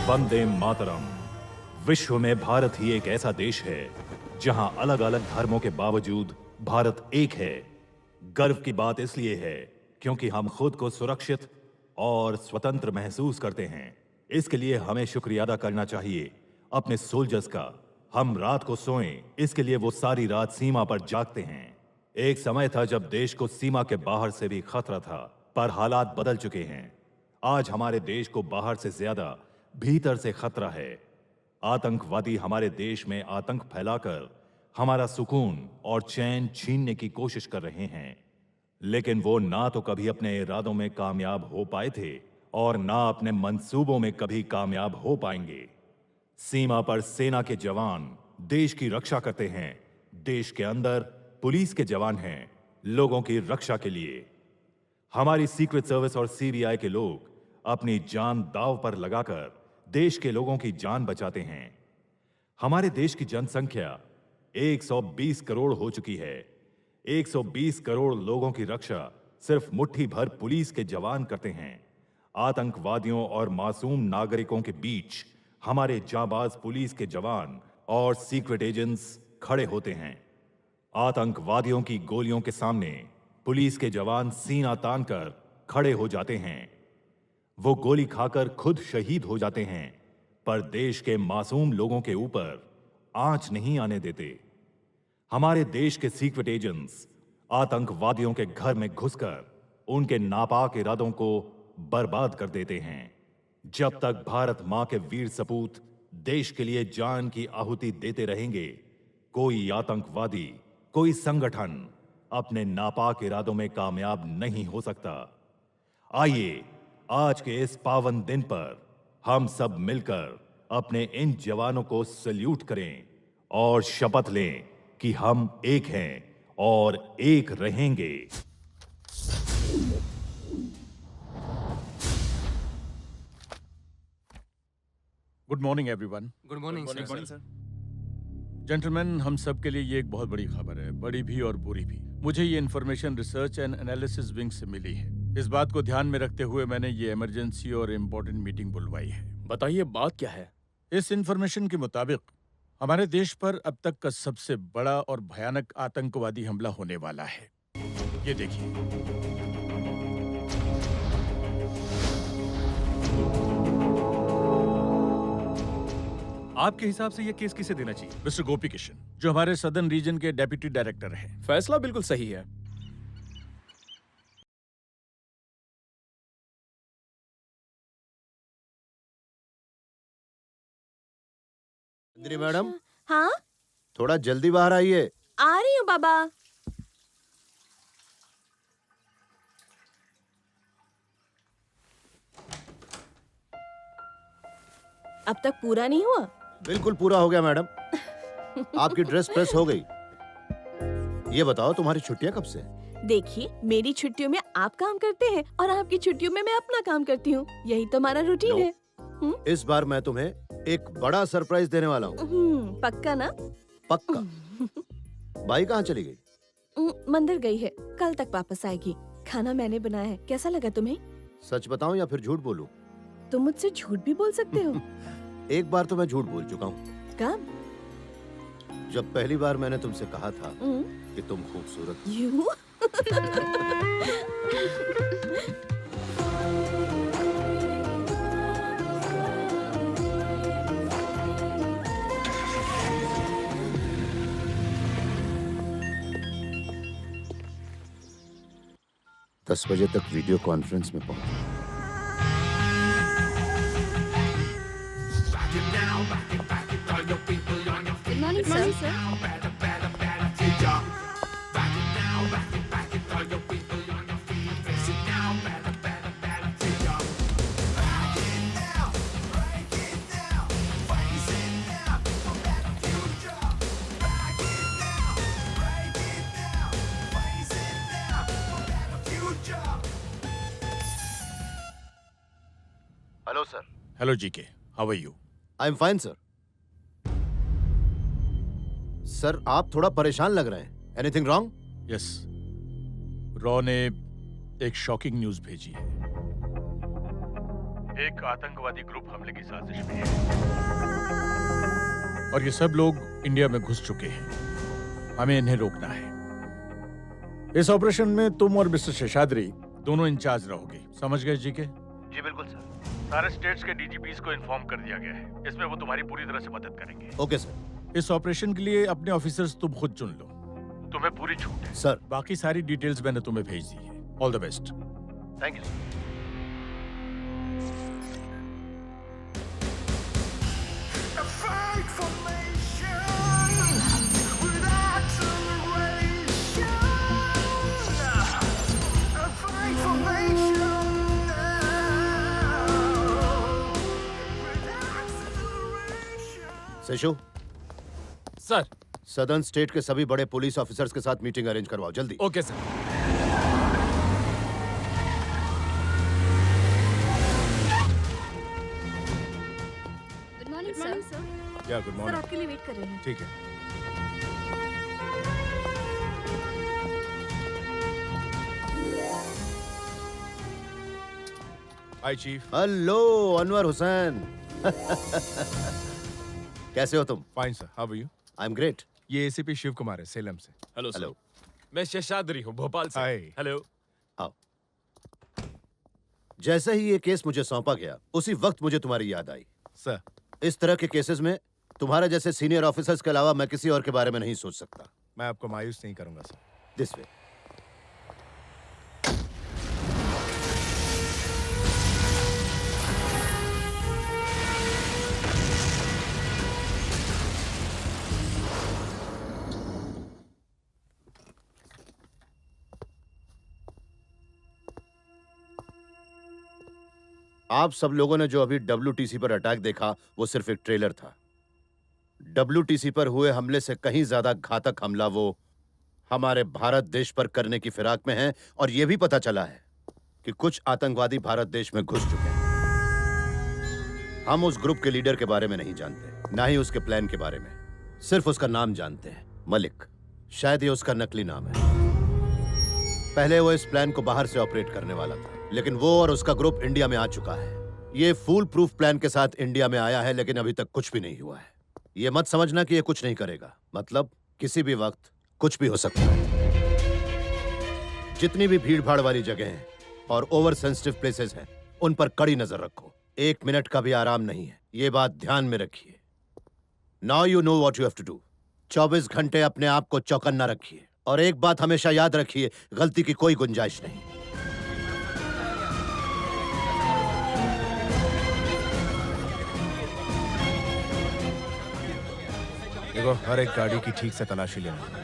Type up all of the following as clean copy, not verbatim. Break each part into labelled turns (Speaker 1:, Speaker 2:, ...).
Speaker 1: वंदे मातरम। विश्व में भारत ही एक ऐसा देश है जहां अलग अलग धर्मों के बावजूद भारत एक है। गर्व की बात इसलिए है क्योंकि हम खुद को सुरक्षित और स्वतंत्र महसूस करते हैं। इसके लिए हमें शुक्रिया अदा करना चाहिए अपने सोल्जर्स का। हम रात को सोएं, इसके लिए वो सारी रात सीमा पर जागते हैं। एक समय था जब देश को सीमा के बाहर से भी खतरा था, पर हालात बदल चुके हैं। आज हमारे देश को बाहर से ज्यादा भीतर से खतरा है। आतंकवादी हमारे देश में आतंक फैलाकर हमारा सुकून और चैन छीनने की कोशिश कर रहे हैं, लेकिन वो ना तो कभी अपने इरादों में कामयाब हो पाए थे और ना अपने मंसूबों में कभी कामयाब हो पाएंगे। सीमा पर सेना के जवान देश की रक्षा करते हैं। देश के अंदर पुलिस के जवान हैं लोगों की रक्षा के लिए। हमारी सीक्रेट सर्विस और सीबीआई के लोग अपनी जान दांव पर लगाकर देश के लोगों की जान बचाते हैं। हमारे देश की जनसंख्या 120 करोड़ हो चुकी है। 120 करोड़ लोगों की रक्षा सिर्फ मुट्ठी भर पुलिस के जवान करते हैं। आतंकवादियों और मासूम नागरिकों के बीच हमारे जांबाज पुलिस के जवान और सीक्रेट एजेंट्स खड़े होते हैं। आतंकवादियों की गोलियों के सामने पुलिस के जवान सीना तानकर खड़े हो जाते हैं। वो गोली खाकर खुद शहीद हो जाते हैं, पर देश के मासूम लोगों के ऊपर आंच नहीं आने देते। हमारे देश के सीक्रेट एजेंट्स आतंकवादियों के घर में घुसकर उनके नापाक इरादों को बर्बाद कर देते हैं। जब तक भारत मां के वीर सपूत देश के लिए जान की आहुति देते रहेंगे, कोई आतंकवादी, कोई संगठन अपने नापाक इरादों में कामयाब नहीं हो सकता। आइए आज के इस पावन दिन पर हम सब मिलकर अपने इन जवानों को सल्यूट करें और शपथ लें कि हम एक हैं और एक रहेंगे।
Speaker 2: Good morning everyone.
Speaker 3: Good morning sir.
Speaker 2: Gentleman, हम सब के लिए ये एक बहुत बड़ी खबर है, बड़ी भी और बुरी भी। मुझे ये information research and analysis wing से मिली है। इस बात को ध्यान में रखते हुए मैंने ये इमरजेंसी और इम्पोर्टेंट मीटिंग बुलवाई है।
Speaker 3: बताइए बात क्या है?
Speaker 2: इस इन्फॉर्मेशन के मुताबिक हमारे देश पर अब तक का सबसे बड़ा और भयानक आतंकवादी हमला होने वाला है। ये देखिए।
Speaker 4: आपके हिसाब से ये केस किसे देना चाहिए?
Speaker 2: मिस्टर गोपी किशन, जो हमारे सदर्न रीजन के डेप्यूटी डायरेक्टर हैं।
Speaker 3: फैसला बिल्कुल सही है।
Speaker 5: इंद्री मैडम,
Speaker 6: हाँ,
Speaker 5: थोड़ा जल्दी बाहर आइए।
Speaker 6: आ रही हूँ बाबा। अब तक पूरा नहीं हुआ?
Speaker 5: बिल्कुल पूरा हो गया मैडम। आपकी ड्रेस प्रेस हो गई। ये बताओ तुम्हारी छुट्टियां कब से?
Speaker 6: देखिए, मेरी छुट्टियों में आप काम करते हैं और आपकी छुट्टियों में मैं अपना काम करती हूँ। यही तो हमारा रूटीन है।
Speaker 5: इस बार मैं तुम्हें एक बड़ा सरप्राइज देने वाला हूँ।
Speaker 6: पक्का ना?
Speaker 5: पक्का। बाई कहाँ चली गई?
Speaker 6: मंदिर गई है, कल तक वापस आएगी। खाना मैंने बनाया है, कैसा लगा तुम्हें?
Speaker 5: सच बताऊं या फिर झूठ बोलूं?
Speaker 6: तुम मुझसे झूठ भी बोल सकते हो।
Speaker 5: एक बार तो मैं झूठ बोल चुका हूँ।
Speaker 6: कब?
Speaker 5: जब पहली बार मैंने तुमसे कहा था कि तुम खूबसूरत हो।
Speaker 6: यूं?
Speaker 5: 10 बजे तक वीडियो कॉन्फ्रेंस में पहुंच।
Speaker 6: Good morning, sir.
Speaker 5: Hello sir.
Speaker 2: Hello GK, how are you?
Speaker 5: I am fine sir. Sir, आप थोड़ा परेशान लग रहे हैं। Anything wrong?
Speaker 2: यस, रॉ ने एक शॉकिंग न्यूज भेजी है। एक आतंकवादी ग्रुप हमले की साजिश में है और ये सब लोग इंडिया में घुस चुके हैं। हमें इन्हें रोकना है। इस ऑपरेशन में तुम और मिस्टर शेषाद्री दोनों इंचार्ज रहोगे। समझ गए जी के?
Speaker 5: जी बिल्कुल सर।
Speaker 2: सारे स्टेट्स के डीजीपीज को इन्फॉर्म कर दिया गया है। इसमें वो तुम्हारी पूरी तरह से मदद करेंगे।
Speaker 5: Okay sir.
Speaker 2: इस ऑपरेशन के लिए अपने ऑफिसर्स तुम खुद चुन लो। तुम्हें पूरी छूट है।
Speaker 5: सर।
Speaker 2: बाकी सारी डिटेल्स मैंने तुम्हें भेज दी है। All the best.
Speaker 5: Thank you sir. Seshu,
Speaker 3: sir.
Speaker 5: Southern state के सभी बड़े पुलिस ऑफिसर्स के साथ मीटिंग अरेंज करवाओ जल्दी।
Speaker 3: Okay sir.
Speaker 6: Good morning sir.
Speaker 2: क्या गुड
Speaker 6: सर
Speaker 2: मॉर्निंग।
Speaker 6: आपके लिए वेट कर रहे हैं।
Speaker 2: ठीक है। Hi chief.
Speaker 5: Hello Anwar Hussain. कैसे हो तुम?
Speaker 2: Fine sir, how are you?
Speaker 5: I am great.
Speaker 2: ये एसीपी शिव कुमार है, सेलम से।
Speaker 3: Hello sir.
Speaker 5: हेलो।
Speaker 3: मैं शेषाद्री हूँ, भोपाल से।
Speaker 2: हाय।
Speaker 3: हेलो।
Speaker 5: आओ। जैसे ही ये केस मुझे सौंपा गया उसी वक्त मुझे तुम्हारी याद आई।
Speaker 2: सर।
Speaker 5: इस तरह के केसेस में तुम्हारे जैसे सीनियर ऑफिसर्स के अलावा मैं किसी और के बारे में नहीं सोच सकता।
Speaker 2: मैं आपको मायूस नहीं करूंगा सर।
Speaker 5: This way. आप सब लोगों ने जो अभी WTC पर अटैक देखा वो सिर्फ एक ट्रेलर था। WTC पर हुए हमले से कहीं ज्यादा घातक हमला वो हमारे भारत देश पर करने की फिराक में है और यह भी पता चला है कि कुछ आतंकवादी भारत देश में घुस चुके हैं। हम उस ग्रुप के लीडर के बारे में नहीं जानते, ना ही उसके प्लान के बारे में। सिर्फ उसका नाम जानते हैं, मलिक। शायद ये उसका नकली नाम है। पहले वो इस प्लान को बाहर से ऑपरेट करने वाला था, लेकिन वो और उसका ग्रुप इंडिया में आ चुका है। ये फूल प्रूफ प्लान के साथ इंडिया में आया है, लेकिन अभी तक कुछ भी नहीं हुआ है। ये मत समझना कि ये कुछ नहीं करेगा, मतलब किसी भी वक्त कुछ भी हो सकता है। जितनी भी भीड़ भाड़ वाली जगह हैं और ओवर सेंसिटिव प्लेसेस हैं, उन पर कड़ी नजर रखो। 1 मिनट का भी आराम नहीं है, ये बात ध्यान में रखिए। Now you know what you have to do. 24 घंटे अपने आप को चौकन्ना रखिए और एक बात हमेशा याद रखिए, गलती की कोई गुंजाइश नहीं।
Speaker 2: देखो, हर एक गाड़ी की ठीक से तलाशी लेना।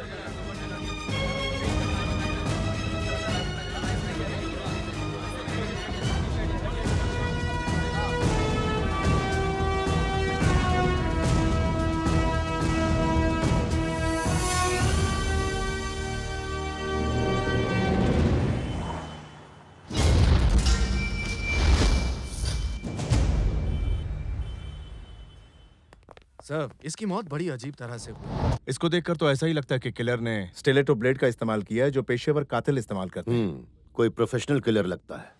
Speaker 7: सर, इसकी मौत बड़ी अजीब तरह से हुई।
Speaker 2: इसको देखकर तो ऐसा ही लगता है कि किलर ने स्टिलेटो ब्लेड का इस्तेमाल किया है, जो पेशेवर कातिल इस्तेमाल करते हैं।
Speaker 5: कोई प्रोफेशनल किलर लगता है।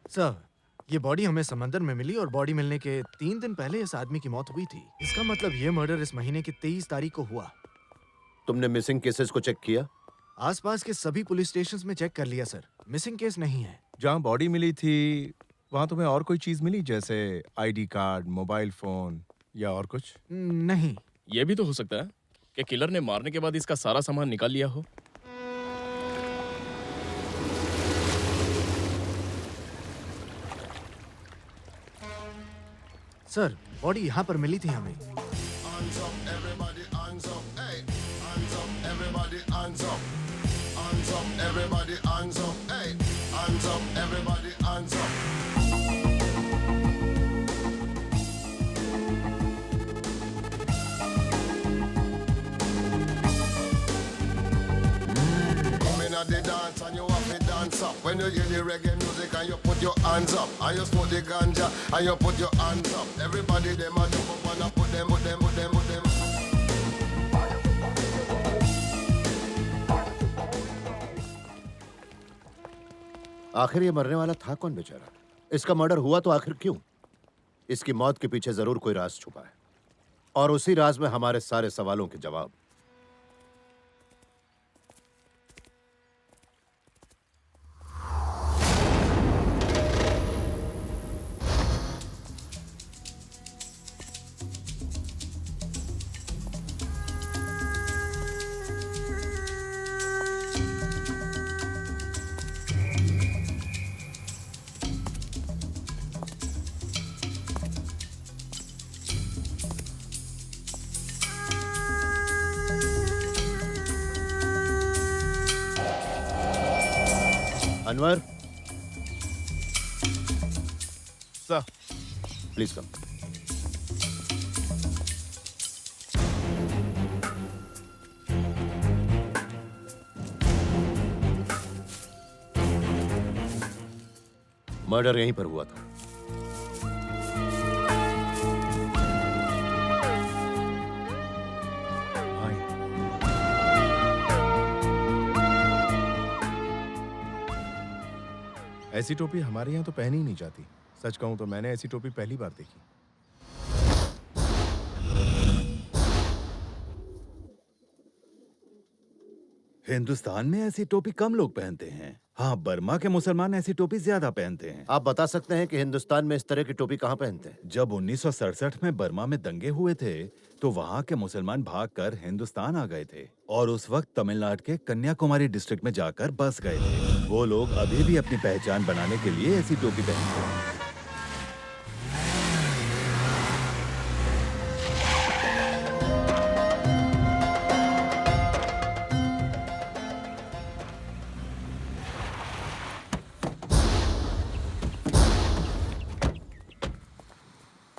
Speaker 7: सर, ये बॉडी हमें समंदर में मिली और बॉडी मिलने के 3 दिन पहले इस आदमी की मौत हुई थी। इसका मतलब ये मर्डर इस महीने की 23 तारीख को हुआ।
Speaker 5: तुमने मिसिंग केसेस को चेक किया?
Speaker 7: आसपास के सभी पुलिस स्टेशंस में चेक कर लिया सर, मिसिंग केस नहीं है।
Speaker 2: जहाँ बॉडी मिली थी वहां तुम्हें और कोई चीज मिली, जैसे ID कार्ड, मोबाइल फोन या और कुछ?
Speaker 7: नहीं।
Speaker 3: ये भी तो हो सकता है कि किलर ने मारने के बाद इसका सारा सामान निकाल लिया हो।
Speaker 7: सर, बॉडी यहाँ पर मिली थी हमें।
Speaker 8: The dance and you have to dance up. When you hear the reggae music and you put your hands up, and you smoke the ganja and you put your hands up. Everybody them a jump up and a put them.
Speaker 5: आखिर ये मरने वाला था कौन बेचारा? इसका murder हुआ तो आखिर क्यों? इसकी मौत के पीछे जरूर कोई राज छुपा है, और उसी राज में हमारे सारे सवालों के जवाब। Anwar,
Speaker 2: sir,
Speaker 5: please come. Murder यहीं पर हुआ था।
Speaker 9: ऐसी टोपी हमारे यहाँ तो पहनी ही नहीं जाती। सच कहूं तो मैंने ऐसी टोपी पहली बार देखी।
Speaker 1: हिंदुस्तान में ऐसी टोपी कम लोग पहनते हैं। हाँ, बर्मा के मुसलमान ऐसी टोपी ज्यादा पहनते हैं।
Speaker 5: आप बता सकते हैं कि हिंदुस्तान में इस तरह की टोपी कहाँ पहनते हैं?
Speaker 1: जब 1967 में बर्मा में दंगे हुए थे तो वहाँ के मुसलमान भागकर हिंदुस्तान आ गए थे और उस वक्त तमिलनाडु के कन्याकुमारी डिस्ट्रिक्ट में जाकर बस गए थे। वो लोग अभी भी अपनी पहचान बनाने के लिए ऐसी टोपी पहनते हैं।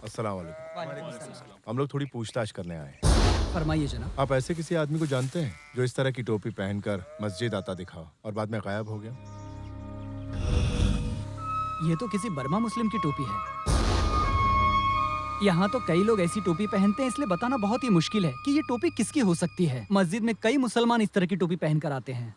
Speaker 9: अस्सलाम वालेकुम। हम लोग थोड़ी पूछताछ करने आए हैं।
Speaker 10: फरमाइए जनाब।
Speaker 9: आप ऐसे किसी आदमी को जानते हैं जो इस तरह की टोपी पहनकर मस्जिद आता दिखा और बाद में गायब हो गया?
Speaker 10: ये तो किसी बर्मा मुस्लिम की टोपी है। यहाँ तो कई लोग ऐसी टोपी पहनते हैं, इसलिए बताना बहुत ही मुश्किल है कि ये टोपी किसकी हो सकती है। मस्जिद में कई मुसलमान इस तरह की टोपी पहनकर आते हैं।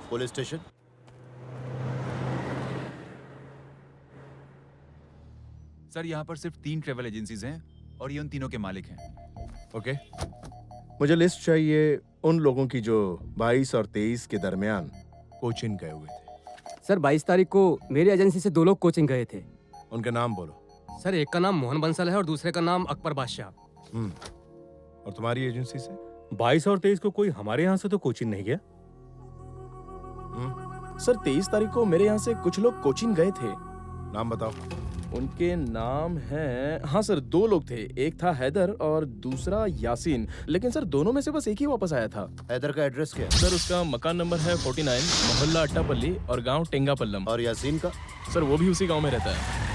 Speaker 5: Police station.
Speaker 11: सर, यहाँ पर सिर्फ 3 ट्रेवल एजेंसीज हैं और ये उन तीनों के मालिक हैं।
Speaker 9: ओके, मुझे लिस्ट चाहिए उन लोगों की जो 22 और 23 के दरमियान कोचिन गए हुए थे।
Speaker 12: सर 22 तारीख को मेरी एजेंसी से 2 लोग कोचिंग गए थे।
Speaker 9: उनके नाम बोलो।
Speaker 12: सर एक का नाम मोहन बंसल है और दूसरे का नाम अकबर बादशाह।
Speaker 9: और तुम्हारी एजेंसी से?
Speaker 4: 22 और 23 को कोई हमारे यहाँ से तो कोचिन नहीं गया।
Speaker 3: सर 23 तारीख को मेरे यहाँ से कुछ लोग कोचिन गए थे।
Speaker 9: नाम बताओ।
Speaker 3: उनके नाम हैं, हाँ सर 2 लोग थे, एक था हैदर और दूसरा यासीन, लेकिन सर दोनों में से बस एक ही वापस आया था।
Speaker 5: हैदर का एड्रेस क्या है?
Speaker 3: सर उसका मकान नंबर है 49, मोहल्ला अट्टापल्ली और गांव टेंगापल्लम।
Speaker 5: और यासीन का?
Speaker 3: सर वो भी उसी गांव में रहता है।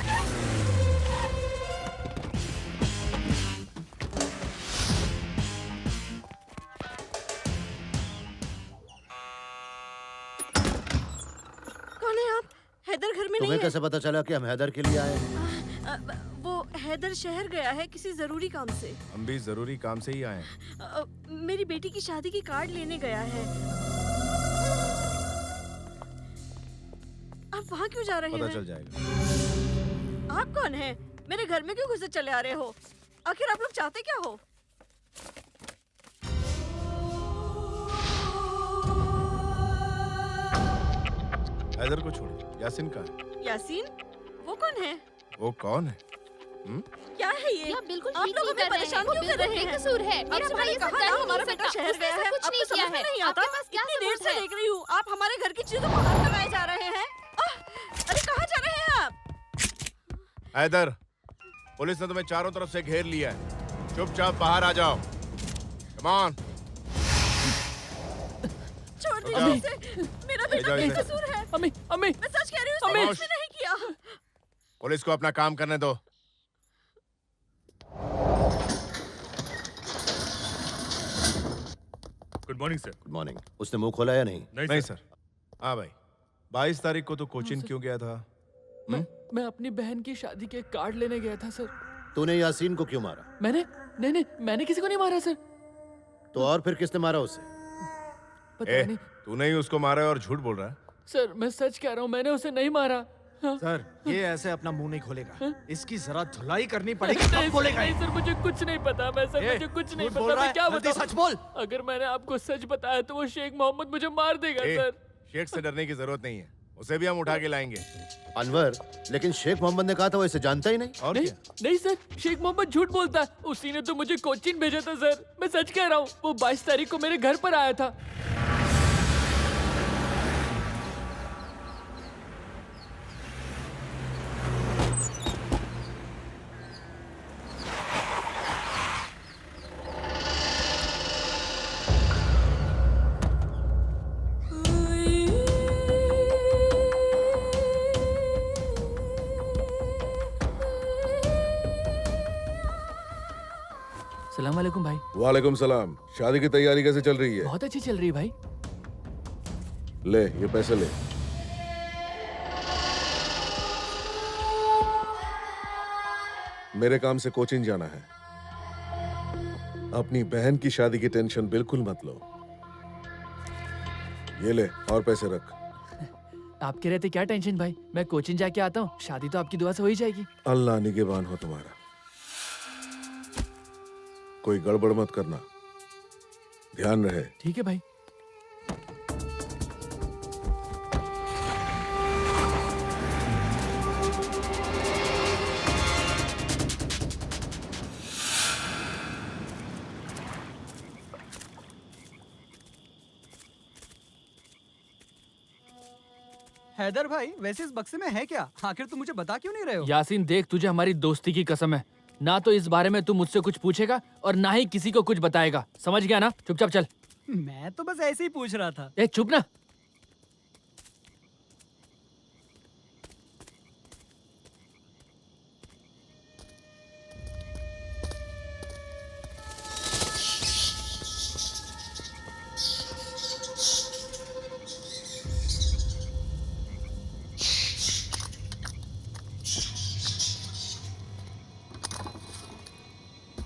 Speaker 6: कौन है आप? हैदर घर में नहीं
Speaker 5: तुम्हें
Speaker 6: है।
Speaker 5: कैसे पता चला कि हम हैदर के लिए आए हैं?
Speaker 6: वो हैदर शहर गया है किसी जरूरी काम से।
Speaker 9: हम भी जरूरी काम से ही आए हैं।
Speaker 6: मेरी बेटी की शादी की कार्ड लेने गया है। आप वहाँ क्यों जा रहे हैं?
Speaker 9: पता चल जाएगा।
Speaker 6: आप कौन हैं? मेरे घर में क्यों घुसे चले आ रहे हो? आखिर आप लोग चाहते क्या हो?
Speaker 9: हैदर को छोड़िए, यासीन का है।
Speaker 6: यासीन? वो कौन है?
Speaker 9: वो कौन है?
Speaker 6: क्या है ये?
Speaker 13: बिल्कुल
Speaker 6: आप लोग हमें परेशान क्यों कर रहे हैं?
Speaker 13: बेकसूर है। मेरा
Speaker 6: आपसे
Speaker 13: भाई
Speaker 6: मैंने
Speaker 13: ऐसा
Speaker 6: कहा
Speaker 13: कर
Speaker 6: ना
Speaker 13: ही
Speaker 6: हमारा
Speaker 13: नहीं
Speaker 6: बेटा
Speaker 13: सकता।
Speaker 6: शहर
Speaker 13: उसने
Speaker 6: गया
Speaker 13: ऐसा
Speaker 6: है।
Speaker 13: कुछ
Speaker 6: आपको
Speaker 13: नहीं
Speaker 6: समझ
Speaker 13: किया
Speaker 6: में
Speaker 13: है।
Speaker 6: नहीं आता।
Speaker 13: आपके पास क्या
Speaker 6: इतनी देर
Speaker 13: सबूत
Speaker 6: से
Speaker 13: है?
Speaker 6: देख रही हूँ। आप हमारे घर की चीजों को हाथ
Speaker 9: हैदर, पुलिस ने तुम्हें चारों तरफ से घेर लिया है। चुपचाप बाहर आ जाओ। Come on.
Speaker 6: छोड़
Speaker 9: रुक जाओ।
Speaker 6: दीजिए इसे। मेरा बेटा
Speaker 9: ले जाओ
Speaker 6: बेकसूर है।
Speaker 3: अम्मी अम्मी
Speaker 6: मैं सच कह रही हूँ,
Speaker 9: अम्मी।
Speaker 6: उसने कुछ भी नहीं किया।
Speaker 9: पुलिस को अपना काम करने दो।
Speaker 4: Good morning sir.
Speaker 5: Good morning. उसने मुंह खोला या नहीं?
Speaker 9: नहीं सर। हाँ भाई, 22 तारीख को तो कोचिन क्यों गया था?
Speaker 3: मैं अपनी बहन की शादी के कार्ड लेने गया था सर।
Speaker 5: तूने यासीन को क्यों मारा?
Speaker 3: नहीं मैंने किसी को नहीं मारा सर।
Speaker 5: तो और फिर किसने मारा उसे?
Speaker 3: पता नहीं
Speaker 9: तूने ही उसको मारा है और झूठ बोल रहा है।
Speaker 3: सर, मैं सच कह रहा हूँ, मैंने उसे नहीं मारा। हाँ।
Speaker 7: सर, ये ऐसे अपना मुंह नहीं खोलेगा। इसकी जरा धुलाई करनी पड़ेगी तब खोलेगा।
Speaker 3: नहीं सर, मुझे कुछ नहीं पता। मुझे कुछ नहीं पता। मैं क्या बताऊं?
Speaker 7: सच बोल।
Speaker 3: अगर मैंने आपको सच बताया तो वो शेख मोहम्मद मुझे मार देगा सर।
Speaker 9: शेख से डरने की जरूरत नहीं है, उसे भी हम उठा के लाएंगे।
Speaker 5: अनवर, लेकिन शेख मोहम्मद ने कहा था वो इसे जानता ही नहीं।
Speaker 9: और क्या?
Speaker 3: नहीं सर, शेख मोहम्मद झूठ बोलता है। उसी ने तो मुझे कोचिन भेजा था सर। मैं सच कह रहा हूँ, वो 22 तारीख को मेरे घर पर आया था। सलाम वालेकुम भाई।
Speaker 9: वालेकुम सलाम। शादी की तैयारी कैसे चल रही है?
Speaker 3: बहुत अच्छी चल रही है भाई।
Speaker 9: ले, ये पैसे ले। मेरे काम से कोचिन जाना है। अपनी बहन की शादी की टेंशन बिल्कुल मत लो। ये ले, और पैसे रख।
Speaker 3: आपके रहते क्या टेंशन भाई, मैं कोचिंग जाके आता हूँ। शादी तो आपकी दुआ से हो ही जाएगी।
Speaker 9: अल्लाह निगहबान हो तुम्हारा। कोई गड़बड़ मत करना, ध्यान रहे।
Speaker 3: ठीक है भाई।
Speaker 10: हैदर भाई, वैसे इस बक्से में है क्या? आखिर तुम मुझे बता क्यों नहीं रहे हो?
Speaker 3: यासीन देख, तुझे हमारी दोस्ती की कसम है, ना तो इस बारे में तू मुझसे कुछ पूछेगा और ना ही किसी को कुछ बताएगा। समझ गया ना? चुपचाप चल।
Speaker 10: मैं तो बस ऐसे ही पूछ रहा था।
Speaker 3: ए चुप ना।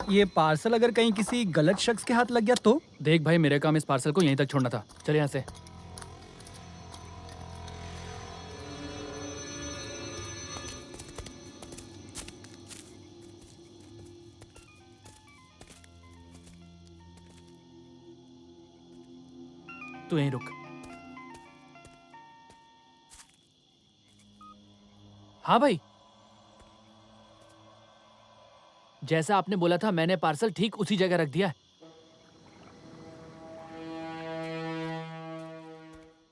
Speaker 10: ये पार्सल अगर कहीं किसी गलत शख्स के हाथ लग गया तो?
Speaker 3: देख भाई, मेरे काम इस पार्सल को यहीं तक छोड़ना था। चल यहाँ से। तू यहीं रुक। हाँ भाई, जैसा आपने बोला था, मैंने पार्सल ठीक उसी जगह रख दिया है।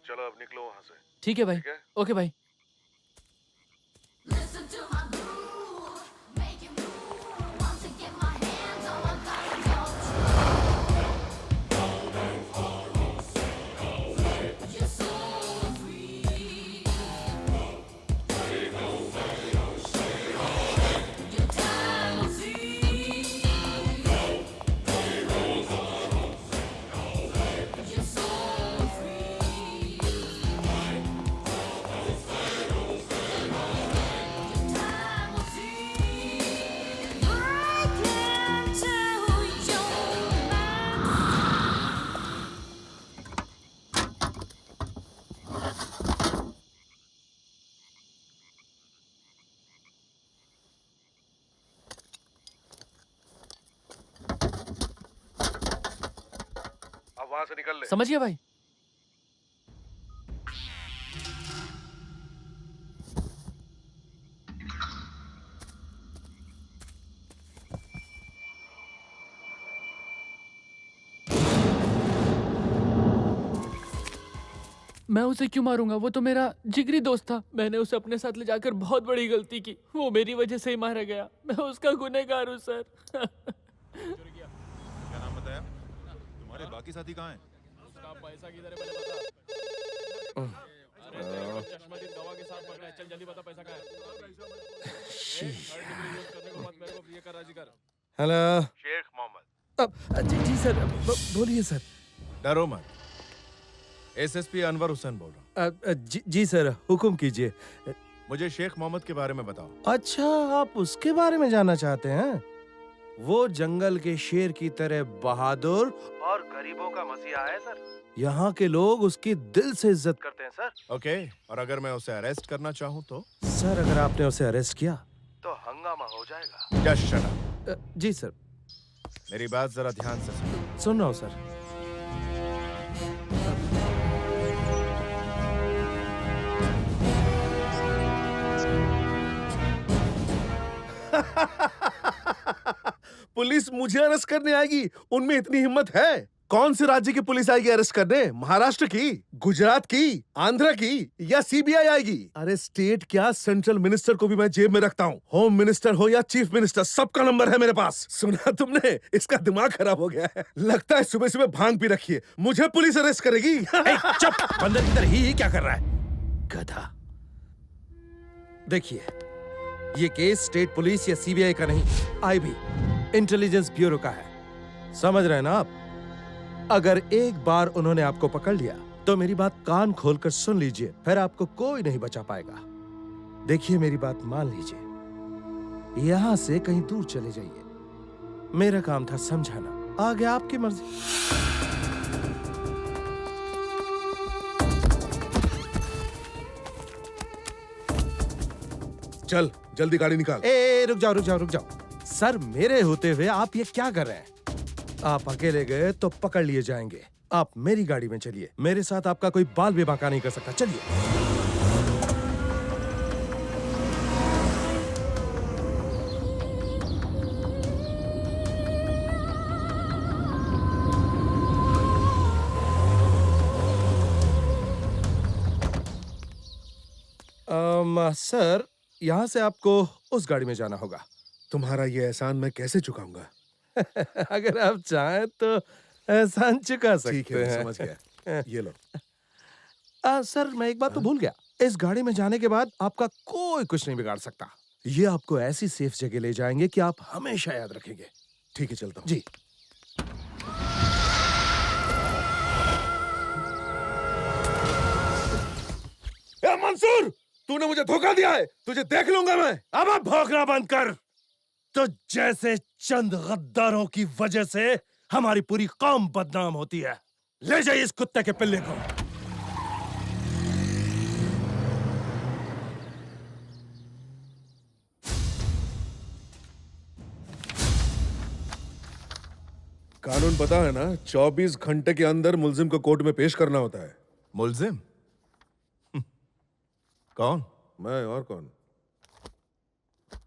Speaker 9: चलो अब निकलो वहां से।
Speaker 3: ठीक है भाई। ओके भाई।
Speaker 9: अब वहां से निकल ले।
Speaker 3: समझ गया भाई।
Speaker 13: मैं उसे क्यों मारूंगा? वो तो मेरा जिगरी दोस्त था। मैंने उसे अपने साथ ले जाकर बहुत बड़ी गलती की। वो मेरी वजह से ही मारा गया। मैं उसका गुनहगार हूँ सर।
Speaker 11: क्या नाम बताया? तुम्हारे बाकी साथी कहाँ हैं?
Speaker 3: उसका पैसा किधर है पहले बता। अरे चश्मदीद गवाह के साथ पकड़ा है। चल जल्दी बता पैसा कहाँ है?
Speaker 9: हेलो
Speaker 5: शेख मोहम्मद।
Speaker 9: जी सर बोलिए सर। डरो मत। एसएसपी अनवर हुसैन बोल रहा हूँ।
Speaker 14: जी सर, हुक्म कीजिए।
Speaker 9: मुझे शेख मोहम्मद के बारे में बताओ।
Speaker 14: अच्छा, आप उसके बारे में जानना चाहते हैं? वो जंगल के शेर की तरह बहादुर और गरीबों का मसीहा है सर। यहाँ के लोग उसकी दिल से इज्जत करते हैं सर।
Speaker 9: ओके, और अगर मैं उसे अरेस्ट करना चाहूँ तो?
Speaker 14: सर, अगर आपने उसे अरेस्ट किया तो हंगामा हो जाएगा।
Speaker 9: Just shut up.
Speaker 14: जी सर।
Speaker 9: मेरी बात जरा ध्यान से सुनो।
Speaker 14: सुन रहा हूँ सर।
Speaker 9: पुलिस मुझे अरेस्ट करने आएगी? उनमें इतनी हिम्मत है? कौन से राज्य की पुलिस आएगी अरेस्ट करने? महाराष्ट्र की, गुजरात की, आंध्र की, या सीबीआई आएगी? अरे स्टेट क्या, सेंट्रल मिनिस्टर को भी मैं जेब में रखता हूँ। होम मिनिस्टर हो या चीफ मिनिस्टर, सबका नंबर है मेरे पास। सुना तुमने? इसका दिमाग खराब हो गया है। लगता है सुबह सुबह भांग पी रखी है। मुझे पुलिस अरेस्ट करेगी?
Speaker 14: चुप! बंदर की तरह ही क्या कर रहा है? गधा। देखिए, ये केस स्टेट पुलिस या सीबीआई का नहीं, आईबी, इंटेलिजेंस ब्यूरो का है। समझ रहे हैं ना आप? अगर एक बार उन्होंने आपको पकड़ लिया तो मेरी बात कान खोलकर सुन लीजिए, फिर आपको कोई नहीं बचा पाएगा। देखिए, मेरी बात मान लीजिए, यहां से कहीं दूर चले जाइए। मेरा काम था समझाना, आगे आपकी मर्जी।
Speaker 9: चल जल्दी गाड़ी निकाल।
Speaker 14: रुक जाओ रुक जाओ रुक जाओ। सर, मेरे होते हुए आप ये क्या कर रहे हैं? आप अकेले गए तो पकड़ लिए जाएंगे। आप मेरी गाड़ी में चलिए। मेरे साथ आपका कोई बाल भी बांका नहीं कर सकता। चलिए। सर, यहाँ से आपको उस गाड़ी में जाना होगा।
Speaker 9: तुम्हारा ये एहसान मैं कैसे चुकाऊंगा?
Speaker 14: अगर आप चाहें तो एहसान चुका सकते
Speaker 9: ठीक है,
Speaker 14: हैं।
Speaker 9: समझ गया। ये लो।
Speaker 14: सर, मैं एक बात तो भूल गया। इस गाड़ी में जाने के बाद आपका कोई कुछ नहीं बिगाड़ सकता। ये आपको ऐसी सेफ जगह ले जाएंगे कि आप हमेशा याद रखेंगे।
Speaker 9: ठीक है, चलता हूँ।
Speaker 14: जी।
Speaker 9: मंसूर, तूने मुझे धोखा दिया है। तुझे देख लूंगा मैं।
Speaker 14: अब आप भौंकना बंद कर। तो जैसे चंद गद्दारों की वजह से हमारी पूरी कौम बदनाम होती है। ले जाइए इस कुत्ते के पिल्ले को।
Speaker 9: कानून पता है ना? 24 घंटे के अंदर मुलजिम को कोर्ट में पेश करना होता है।
Speaker 14: मुलजिम? कौन?
Speaker 9: मैं और कौन?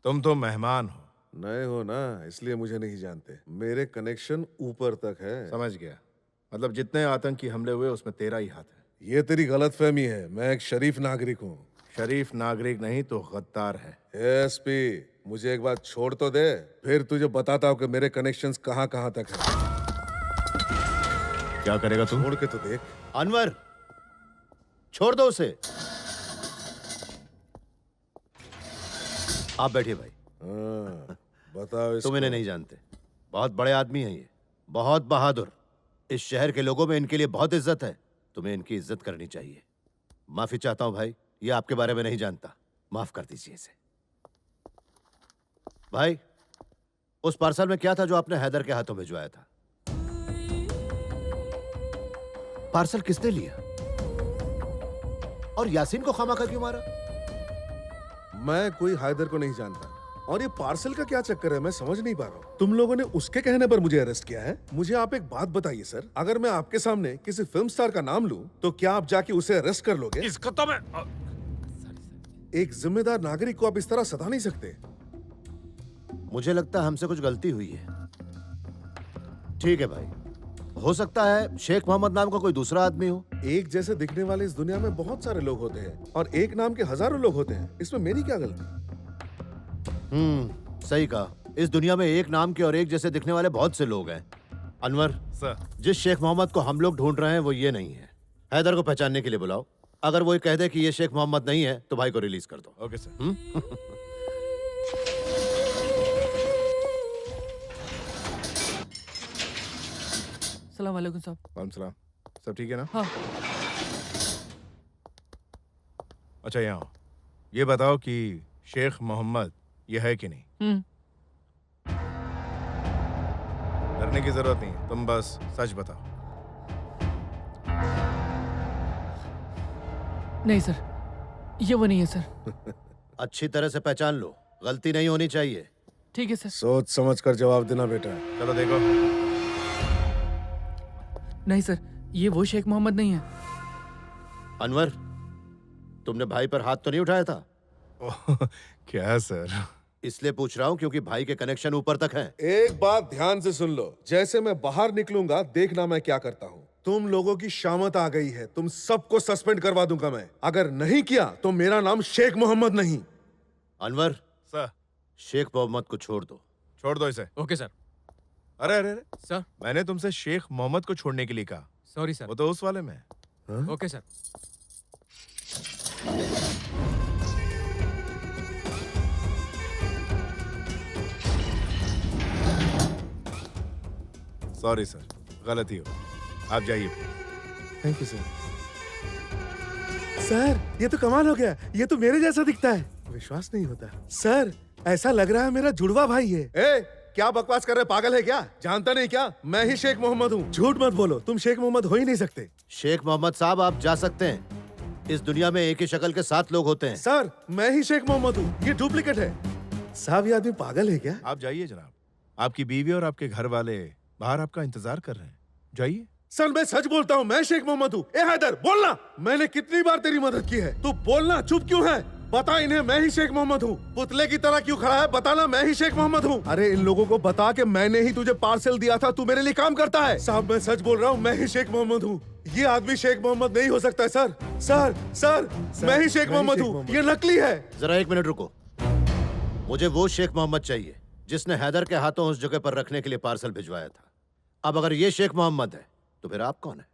Speaker 14: तुम तो मेहमान हो।
Speaker 9: नए हो ना, इसलिए मुझे नहीं जानते। मेरे कनेक्शन ऊपर तक है।
Speaker 5: समझ गया। मतलब जितने आतंकी हमले हुए उसमें तेरा ही हाथ है।
Speaker 9: ये तेरी गलतफहमी है। मैं एक शरीफ नागरिक हूँ।
Speaker 5: शरीफ नागरिक नहीं तो गद्दार है।
Speaker 9: एसपी, मुझे एक बात छोड़ तो दे, फिर तुझे बताता हूँ कि मेरे कनेक्शंस कहाँ कहाँ तक हैं।
Speaker 5: क्या करेगा तू?
Speaker 9: छोड़ के तो देख।
Speaker 5: अनवर, छोड़ दो उसे। आप बैठिए भाई।
Speaker 9: बताओ इसको।
Speaker 5: तुम इन्हें नहीं जानते। बहुत बड़े आदमी हैं ये, बहुत बहादुर। इस शहर के लोगों में इनके लिए बहुत इज्जत है। तुम्हें इनकी इज्जत करनी चाहिए। माफी चाहता हूं भाई, ये आपके बारे में नहीं जानता। माफ कर दीजिए इसे। भाई, उस पार्सल में क्या था जो आपने हैदर के हाथों भिजवाया था? पार्सल किसने लिया? और यासीन को खामा क्यों मारा?
Speaker 9: मैं कोई हैदर को नहीं जानता। और ये पार्सल का क्या चक्कर है, मैं समझ नहीं पा रहा हूँ। तुम लोगों ने उसके कहने पर मुझे अरेस्ट किया है। मुझे आप एक बात बताइए सर, अगर मैं आपके सामने किसी फिल्म स्टार का नाम लूं तो क्या आप जाके उसे अरेस्ट कर लोगे?
Speaker 14: इसको तो मैं
Speaker 9: एक जिम्मेदार नागरिक को आप इस तरह सता नहीं सकते।
Speaker 5: मुझे लगता है हमसे कुछ गलती हुई है। ठीक है भाई, हो सकता है शेख मोहम्मद नाम का कोई दूसरा आदमी हो।
Speaker 9: एक जैसे दिखने वाले इस दुनिया में बहुत सारे लोग होते हैं और एक नाम के हजारों लोग होते हैं। इसमें मेरी क्या गलती?
Speaker 5: सही कहा। इस दुनिया में एक नाम के और एक जैसे दिखने वाले बहुत से लोग हैं। अनवर
Speaker 2: सर,
Speaker 5: जिस शेख मोहम्मद को हम लोग ढूंढ रहे हैं वो ये नहीं है। हैदर को पहचानने के लिए बुलाओ। अगर वो ये कह दे कि ये शेख मोहम्मद नहीं है तो भाई को रिलीज कर दो।
Speaker 2: Okay sir.
Speaker 13: सलाम वालेकुम साहब।
Speaker 2: वालेकुम सलाम। सब ठीक है ना?
Speaker 13: हाँ।
Speaker 2: अच्छा यहाँ आओ। ये बताओ कि शेख मोहम्मद ये है कि नहीं? डरने की जरूरत नहीं, तुम बस सच बताओ।
Speaker 13: नहीं सर, ये वो नहीं है सर।
Speaker 5: अच्छी तरह से पहचान लो, गलती नहीं होनी चाहिए।
Speaker 13: ठीक है सर।
Speaker 9: सोच समझ कर जवाब देना बेटा।
Speaker 2: चलो देखो।
Speaker 13: नहीं सर, ये वो शेख मोहम्मद नहीं है।
Speaker 5: अनवर, तुमने भाई पर हाथ तो नहीं उठाया था?
Speaker 2: क्या सर?
Speaker 5: इसलिए पूछ रहा हूँ क्योंकि भाई के कनेक्शन ऊपर तक हैं।
Speaker 9: एक बात ध्यान से सुन लो, जैसे मैं बाहर निकलूंगा देखना मैं क्या करता हूँ। तुम लोगों की शामत आ गई है, तुम सबको सस्पेंड करवा दूंगा मैं। अगर नहीं किया तो मेरा नाम शेख मोहम्मद नहीं।
Speaker 5: अनवर
Speaker 2: सर,
Speaker 5: शेख मोहम्मद को छोड़ दो।
Speaker 2: छोड़ दो इसे।
Speaker 12: Okay sir.
Speaker 2: अरे अरे अरे
Speaker 12: सर,
Speaker 2: मैंने तुमसे शेख मोहम्मद को छोड़ने के लिए कहा।
Speaker 12: Sorry sir.
Speaker 2: वो तो उस वाले में है।
Speaker 12: Okay sir.
Speaker 2: सॉरी सर, गलती हो। आप जाइए।
Speaker 9: Thank you sir. सर, ये तो कमाल हो गया। ये तो मेरे जैसा दिखता है। विश्वास नहीं होता सर, ऐसा लग रहा है मेरा जुड़वा भाई है। क्या बकवास कर रहे, पागल है क्या? जानता नहीं क्या? मैं ही शेख मोहम्मद हूँ। झूठ मत बोलो, तुम शेख मोहम्मद हो ही नहीं सकते।
Speaker 5: शेख मोहम्मद साहब आप जा सकते हैं। इस दुनिया में एक ही शक्ल के 7 लोग होते हैं।
Speaker 9: सर, मैं ही शेख मोहम्मद हूँ, ये डुप्लीकेट है। साहब, ये आदमी पागल है क्या?
Speaker 2: आप जाइए जनाब, आपकी बीवी और आपके घर वाले बाहर आपका इंतजार कर रहे हैं। जाइए।
Speaker 9: सर, मैं सच बोलता हूँ, मैं शेख मोहम्मद हूँ। ए हैदर, बोलना। मैंने कितनी बार तेरी मदद की है, तू बोलना। चुप क्यों है? बता इन्हें मैं ही शेख मोहम्मद हूँ। पुतले की तरह क्यों खड़ा है? बताना मैं ही शेख मोहम्मद हूँ। अरे इन लोगों को बता के मैंने ही तुझे पार्सल दिया था, तू मेरे लिए काम करता है। साहब, मैं सच बोल रहा हूँ, मैं ही शेख मोहम्मद हूँ। ये आदमी शेख मोहम्मद नहीं हो सकता है सर। सर सर, मैं ही शेख मोहम्मद हूँ, ये नकली है।
Speaker 5: जरा 1 मिनट रुको। मुझे वो शेख मोहम्मद चाहिए जिसने हैदर के हाथों उस जगह पर रखने के लिए पार्सल भिजवाया था। अब अगर ये शेख मोहम्मद है तो फिर आप कौन है?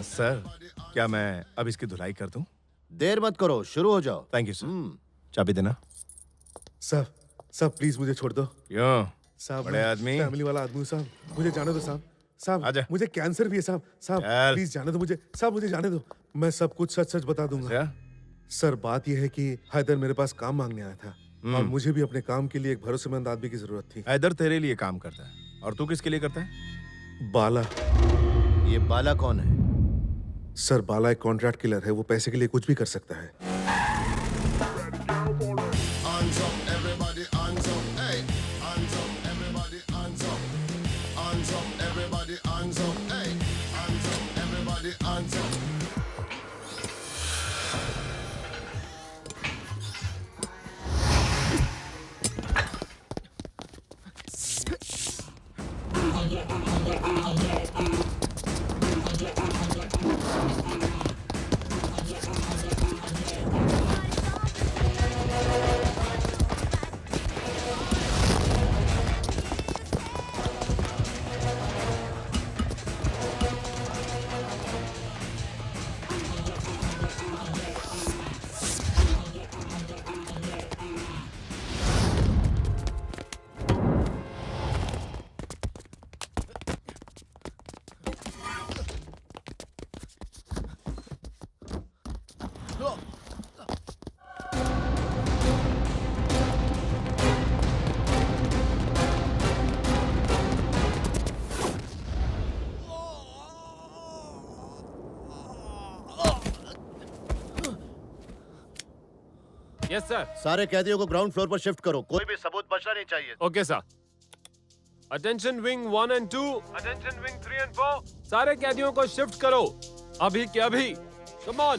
Speaker 2: सर, क्या मैं अब इसकी धुलाई कर दूं?
Speaker 5: देर मत करो, शुरू हो जाओ।
Speaker 2: Thank you sir. चाबी देना।
Speaker 9: साहब प्लीज मुझे छोड़ दो।
Speaker 2: क्यों?
Speaker 9: साहब,
Speaker 2: बड़े आदमी,
Speaker 9: फैमिली वाला आदमी हूँ साहब, मुझे जाने दो साहब। साहब,
Speaker 2: आजा।
Speaker 9: मुझे कैंसर भी है साहब। साहब प्लीज जाने दो मुझे। साहब मुझे जाने दो, मैं सब कुछ सच सच बता दूंगा। सर, बात यह है कि हैदर मेरे पास काम मांगने आया था और मुझे भी अपने काम के लिए एक भरोसेमंद आदमी की जरूरत थी।
Speaker 2: हैदर तेरे लिए काम करता है और तू किसके लिए करता है?
Speaker 9: बाला।
Speaker 5: ये बाला कौन है?
Speaker 9: सर, बाला एक कॉन्ट्रैक्ट किलर है, वो पैसे के लिए कुछ भी कर सकता है।
Speaker 15: Yes sir.
Speaker 5: सारे कैदियों को ग्राउंड फ्लोर पर शिफ्ट करो, कोई भी सबूत बचना नहीं चाहिए।
Speaker 15: Okay sir. Attention wing 1 and 2, attention wing 3 and 4, सारे कैदियों को शिफ्ट करो अभी के अभी। Come on.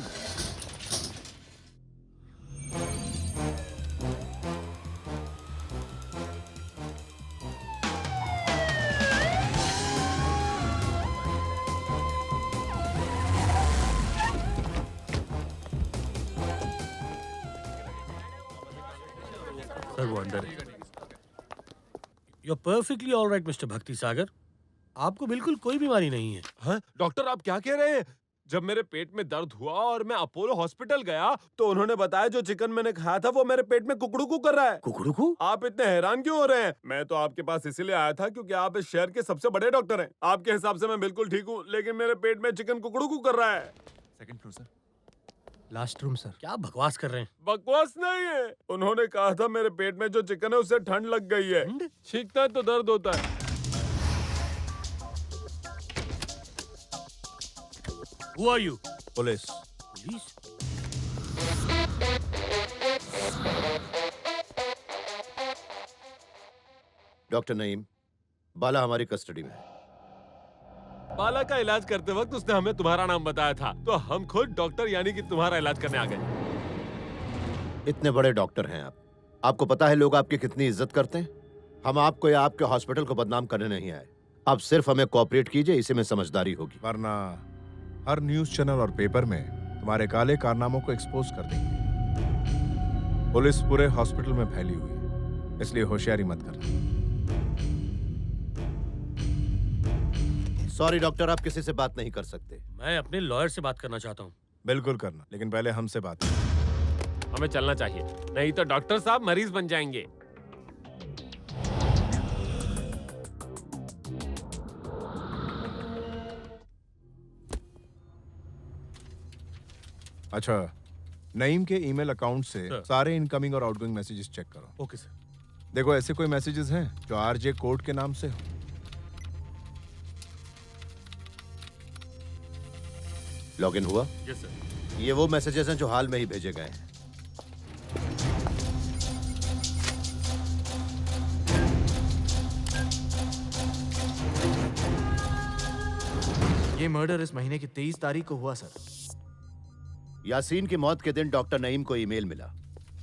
Speaker 16: सर वो अंदर है। You are perfectly alright mister Bhakti Sagar, आपको बिल्कुल कोई बीमारी नहीं है।
Speaker 15: हाँ? डॉक्टर आप क्या कह रहे हैं? जब मेरे पेट में दर्द हुआ और मैं अपोलो हॉस्पिटल गया तो उन्होंने बताया जो चिकन मैंने खाया था वो मेरे पेट में कुकड़ुकू कर रहा है।
Speaker 16: कुकड़ुकू?
Speaker 15: आप इतने हैरान क्यों हो रहे हैं? मैं तो आपके पास इसीलिए आया था क्योंकि आप इस शहर के सबसे बड़े डॉक्टर हैं। आपके हिसाब से मैं बिल्कुल ठीक हूँ, लेकिन मेरे पेट में चिकन कुकड़ुकू कर रहा है।
Speaker 11: Second floor sir.
Speaker 16: Last room sir. क्या बकवास कर रहे हैं?
Speaker 15: बकवास नहीं है, उन्होंने कहा था मेरे पेट में जो चिकन है उससे ठंड लग गई है। छींकता है तो दर्द होता है।
Speaker 16: Who are you?
Speaker 9: Police.
Speaker 16: Police?
Speaker 5: Doctor Naeem, Bala हमारी कस्टडी में है।
Speaker 15: बाला का इलाज करते वक्त उसने हमें तुम्हारा नाम बताया था, तो हम खुद डॉक्टर यानी कि तुम्हारा इलाज करने आ गए।
Speaker 5: इतने बड़े डॉक्टर हैं आप, आपको पता है लोग आपकी कितनी इज्जत करते हैं। हम आपको या आपके हॉस्पिटल को बदनाम करने नहीं आए। आप सिर्फ हमें कोऑपरेट कीजिए, इसी में समझदारी होगी।
Speaker 17: वरना हर न्यूज चैनल और पेपर में तुम्हारे काले कारनामों को एक्सपोज कर देंगे। पुलिस पूरे हॉस्पिटल में फैली हुई है, इसलिए होशियारी मत करना।
Speaker 5: सॉरी डॉक्टर, आप किसी से बात नहीं कर सकते।
Speaker 16: मैं अपने लॉयर से बात करना चाहता हूँ।
Speaker 17: बिल्कुल करना, लेकिन पहले हमसे बात।
Speaker 15: हमें चलना चाहिए, नहीं तो डॉक्टर साहब मरीज बन जाएंगे।
Speaker 17: अच्छा, नईम के ईमेल अकाउंट से सारे इनकमिंग और आउटगोइंग मैसेजेस चेक करो।
Speaker 16: Okay sir.
Speaker 17: देखो ऐसे कोई मैसेजेस हैं जो आरजे कोड के नाम से हो।
Speaker 5: लॉगिन हुआ?
Speaker 15: Yes sir.
Speaker 5: ये वो मैसेजेस हैं जो हाल में ही भेजे गए हैं।
Speaker 7: ये मर्डर इस महीने की 23 तारीख को हुआ सर।
Speaker 5: यासीन की मौत के दिन डॉक्टर नईम को ईमेल मिला।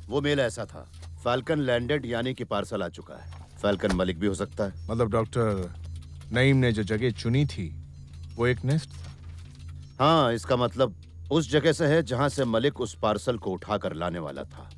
Speaker 5: वो मेल ऐसा था, फाल्कन लैंडेड यानी कि पार्सल आ चुका है। फाल्कन मलिक भी हो सकता है।
Speaker 17: मतलब डॉक्टर नईम ने जो जगह चुनी थी वो एक नेस्ट था।
Speaker 5: हाँ, इसका मतलब उस जगह से है जहां से मलिक उस पार्सल को उठाकर लाने वाला था।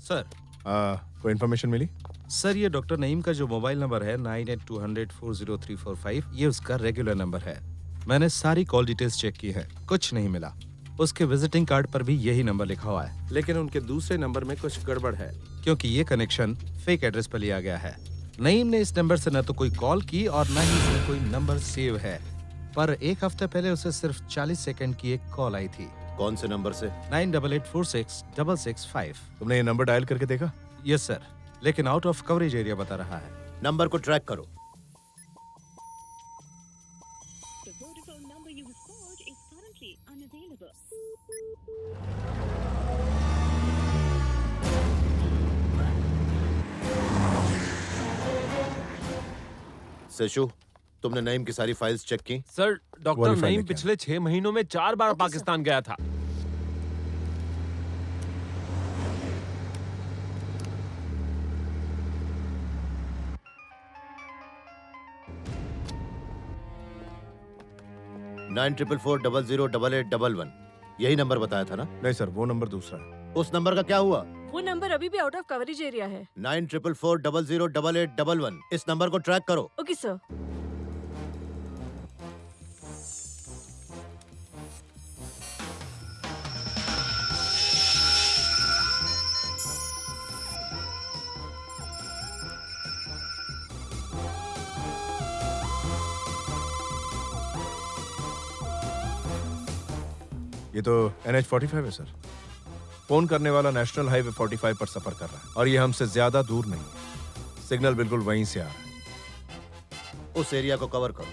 Speaker 14: सर
Speaker 17: कोई इन्फॉर्मेशन मिली?
Speaker 14: सर ये डॉक्टर नईम का जो मोबाइल नंबर है 9820040345 ये उसका रेगुलर नंबर है। मैंने सारी कॉल डिटेल्स चेक की है, कुछ नहीं मिला। उसके विजिटिंग कार्ड पर भी यही नंबर लिखा हुआ है, लेकिन उनके दूसरे नंबर में कुछ गड़बड़ है क्योंकि ये कनेक्शन फेक एड्रेस पर लिया गया है। नईम ने इस नंबर से न तो कोई कॉल की और न ही इसमें कोई नंबर सेव है, पर एक हफ्ते पहले उसे सिर्फ 40 सेकंड की एक कॉल आई थी।
Speaker 5: कौन से नंबर से?
Speaker 14: 98846665।
Speaker 17: तुमने ये नंबर डायल करके देखा?
Speaker 14: यस सर, लेकिन आउट ऑफ कवरेज एरिया बता रहा है।
Speaker 5: नंबर को ट्रैक करो। सेशु, तुमने नईम की सारी फाइल्स चेक की?
Speaker 15: सर, डॉक्टर नईम पिछले 6 महीनों में 4 बार पाकिस्तान गया था।
Speaker 5: नाइन 94400811 यही नंबर बताया था ना?
Speaker 17: नहीं सर, वो नंबर दूसरा है।
Speaker 5: उस नंबर का क्या हुआ?
Speaker 6: वो नंबर अभी भी आउट ऑफ कवरेज एरिया है।
Speaker 5: 94400811 इस नंबर को ट्रैक करो।
Speaker 6: Okay sir.
Speaker 17: ये तो NH45 है सर। फोन करने वाला नेशनल हाईवे 45 पर सफर कर रहा है और ये हमसे ज्यादा दूर नहीं। सिग्नल बिल्कुल वहीं से आ रहा है।
Speaker 5: उस एरिया को कवर करो।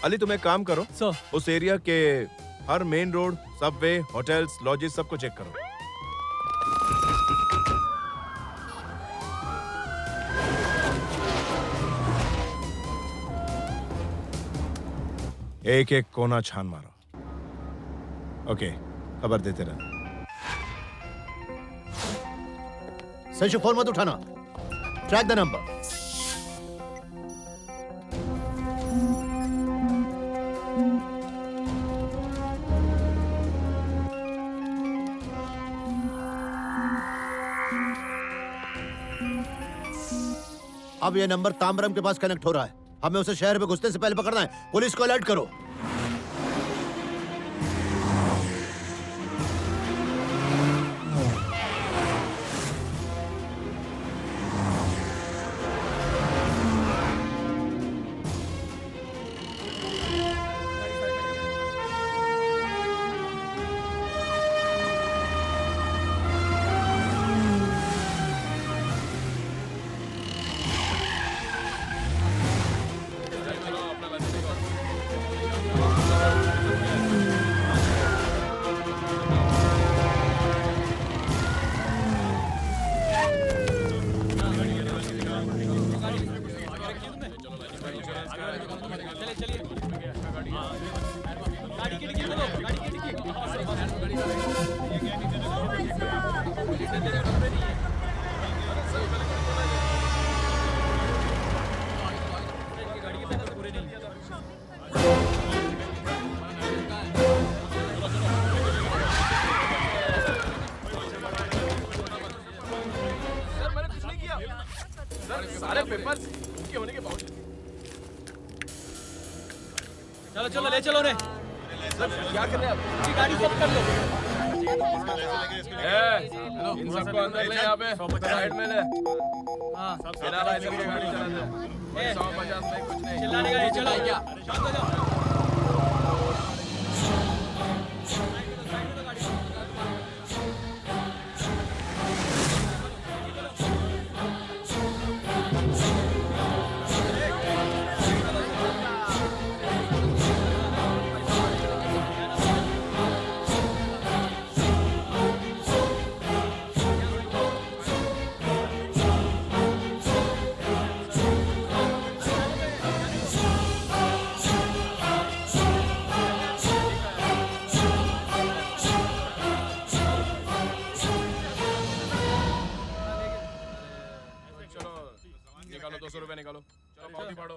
Speaker 17: अली तुम एक काम करो
Speaker 13: सर,
Speaker 17: उस एरिया के हर main road, subway, hotels, lodges सबको चेक करो। एक एक कोना छान मारो। ओके, खबर देते रहना।
Speaker 5: सेशु, फोन मत उठाना। Track the number. अब ये नंबर ताम्रम के पास कनेक्ट हो रहा है। हमें उसे शहर में घुसने से पहले पकड़ना है। पुलिस को अलर्ट करो।
Speaker 3: सारे पेपर्स के होने के बावजूद।
Speaker 12: चलो चलो ले चलो रे।
Speaker 3: क्या कर रहे हैं आप?
Speaker 12: गाड़ी सब कर लो।
Speaker 3: इन सबको अंदर ले यहाँ पे साइड में ले।
Speaker 12: हाँ
Speaker 3: बिना लाइसेंस के गाड़ी चलाते 150 में कुछ नहीं।
Speaker 12: चिल्लाने का नहीं चला क्या? शांत हो जाओ।
Speaker 3: निकालो 200 रुपए निकालो। चलो पावती फाड़ो।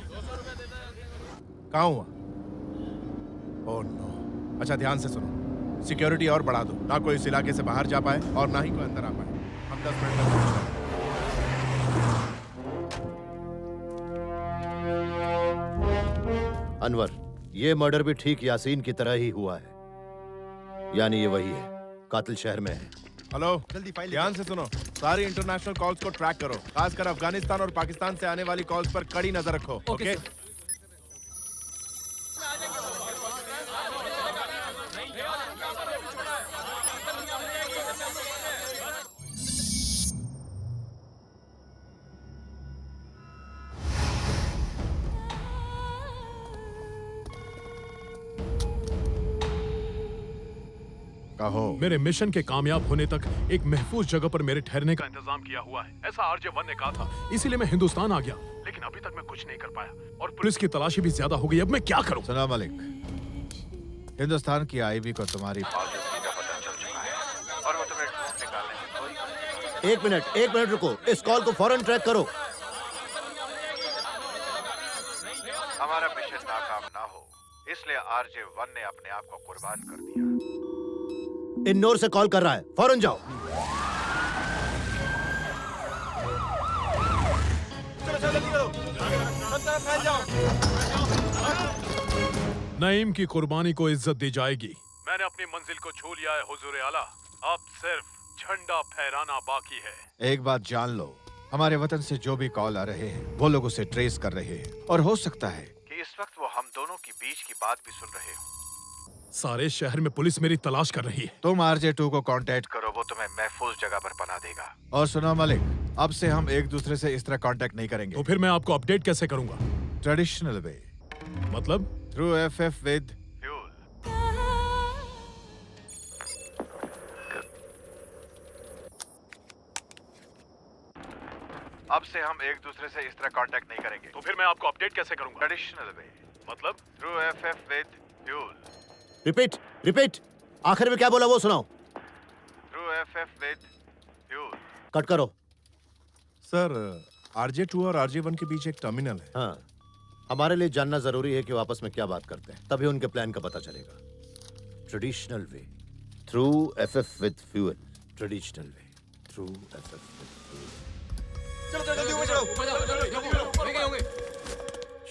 Speaker 3: 200 रुपए देता है।
Speaker 17: कहाँ हुआ? Oh no. अच्छा ध्यान से सुनो, सिक्योरिटी और बढ़ा दो। ना कोई इस इलाके से बाहर जा पाए और ना ही कोई अंदर आ पाए। हम 10 मिनट तक पहुंच जाएंगे।
Speaker 5: अनवर, ये मर्डर भी ठीक यासीन की तरह ही हुआ है। यानी ये वही है, कातिल शहर में है।
Speaker 17: हेलो, जल्दी फाइल ध्यान से सुनो। सारी इंटरनेशनल कॉल्स को ट्रैक करो, खासकर अफगानिस्तान और पाकिस्तान से आने वाली कॉल्स पर कड़ी नजर रखो। ओके?
Speaker 18: मेरे मिशन के कामयाब होने तक एक महफूज जगह पर मेरे ठहरने का इंतजाम किया हुआ है, ऐसा RJ1 ने कहा था। इसीलिए मैं हिंदुस्तान आ गया, लेकिन अभी तक मैं कुछ नहीं कर पाया और पुलिस की तलाशी भी ज्यादा हो गई। अब मैं क्या करूं?
Speaker 17: सना मलिक, हिंदुस्तान की आईवी को तुम्हारी पॉलिसी का पता चल चुका है और वो तुम्हें ढूंढ निकालने में कोई।
Speaker 5: एक मिनट रुको, इस कॉल को फौरन ट्रैक करो।
Speaker 17: हमारा मिशन नाकाम ना हो, इसलिए RJ1 ने अपने आप को कुर्बान कर दिया।
Speaker 5: इन्नोर से कॉल कर रहा है, फौरन जाओ।
Speaker 3: चलो जल्दी करो। सब तरफ फैल जाओ।
Speaker 18: नईम की कुर्बानी को इज्जत दी जाएगी। मैंने अपनी मंजिल को छू लिया है हुजूर आला, अब सिर्फ झंडा फहराना बाकी है।
Speaker 17: एक बात जान लो, हमारे वतन से जो भी कॉल आ रहे हैं वो लोग उसे ट्रेस कर रहे हैं और हो सकता है कि इस वक्त वो हम दोनों की बीच की बात भी सुन रहे हो।
Speaker 18: सारे शहर में पुलिस मेरी तलाश कर रही है।
Speaker 17: तुम RJ2 को कांटेक्ट करो, वो तुम्हें महफूज जगह पर पना देगा। और सुनो मलिक, अब से हम एक दूसरे से इस तरह कांटेक्ट नहीं करेंगे।
Speaker 18: तो फिर मैं आपको अपडेट कैसे करूंगा?
Speaker 17: Traditional way.
Speaker 18: मतलब?
Speaker 17: Through FF with fuel. अब से हम एक दूसरे से इस तरह कांटेक्ट नहीं करेंगे।
Speaker 18: तो फिर मैं आपको अपडेट कैसे करूंगा?
Speaker 17: Traditional way.
Speaker 18: मतलब?
Speaker 17: Through FF with fuel.
Speaker 5: Repeat. आखिर में क्या बोला वो सुनाओ।
Speaker 17: Through FF with fuel.
Speaker 5: Cut करो।
Speaker 17: सर, RJ2 और RJ1 के बीच एक टर्मिनल है।
Speaker 5: हाँ, हमारे लिए जानना जरूरी है कि वो आपस में क्या बात करते हैं, तभी उनके प्लान का पता चलेगा। Traditional way through FF with fuel. Traditional way through FF with fuel.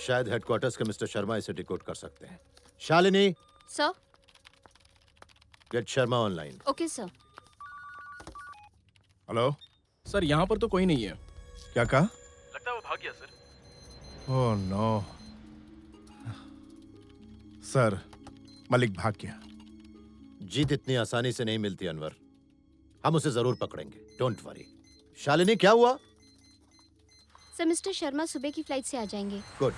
Speaker 5: शायद हेडक्वार्टर्स के मिस्टर शर्मा इसे डिकोड कर सकते हैं। Shalini,
Speaker 19: sir.
Speaker 5: Get Sharma online.
Speaker 19: Okay sir.
Speaker 17: Hello
Speaker 3: sir, यहाँ पर तो कोई नहीं है।
Speaker 17: क्या कहा?
Speaker 4: लगता है वो भाग गया सर।
Speaker 17: ओह नो सर, मलिक भाग गया।
Speaker 5: जीत इतनी आसानी से नहीं मिलती अनवर, हम उसे जरूर पकड़ेंगे, डोंट वरी। शालिनी, क्या हुआ?
Speaker 19: सर, मिस्टर शर्मा सुबह की फ्लाइट से आ जाएंगे।
Speaker 5: गुड।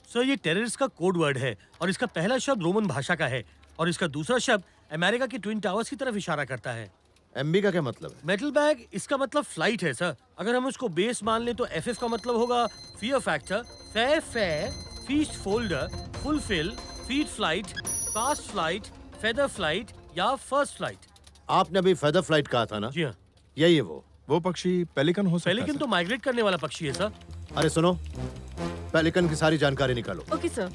Speaker 16: सर, ये टेररिस्ट का कोड वर्ड है और इसका पहला शब्द रोमन भाषा का है और इसका दूसरा शब्द अमेरिका के ट्विन टावर्स की तरफ इशारा करता है।
Speaker 5: एमबी का क्या मतलब है?
Speaker 16: मेटल बैग, इसका मतलब फ्लाइट है सर। अगर हम उसको बेस मान लें तो एफएफ का मतलब होगा fear factor, fair, feast folder, fulfil, feed flight, fast flight, feather flight या फर्स्ट फ्लाइट।
Speaker 5: आपने अभी फेदर फ्लाइट कहा था ना?
Speaker 16: जी हाँ।
Speaker 5: यही है वो
Speaker 17: पक्षी पेलिकन हो सकता है।
Speaker 16: पेलिकन तो माइग्रेट करने वाला पक्षी है सर।
Speaker 5: अरे सुनो, पेलिकन की सारी जानकारी निकालो।
Speaker 6: Okay sir.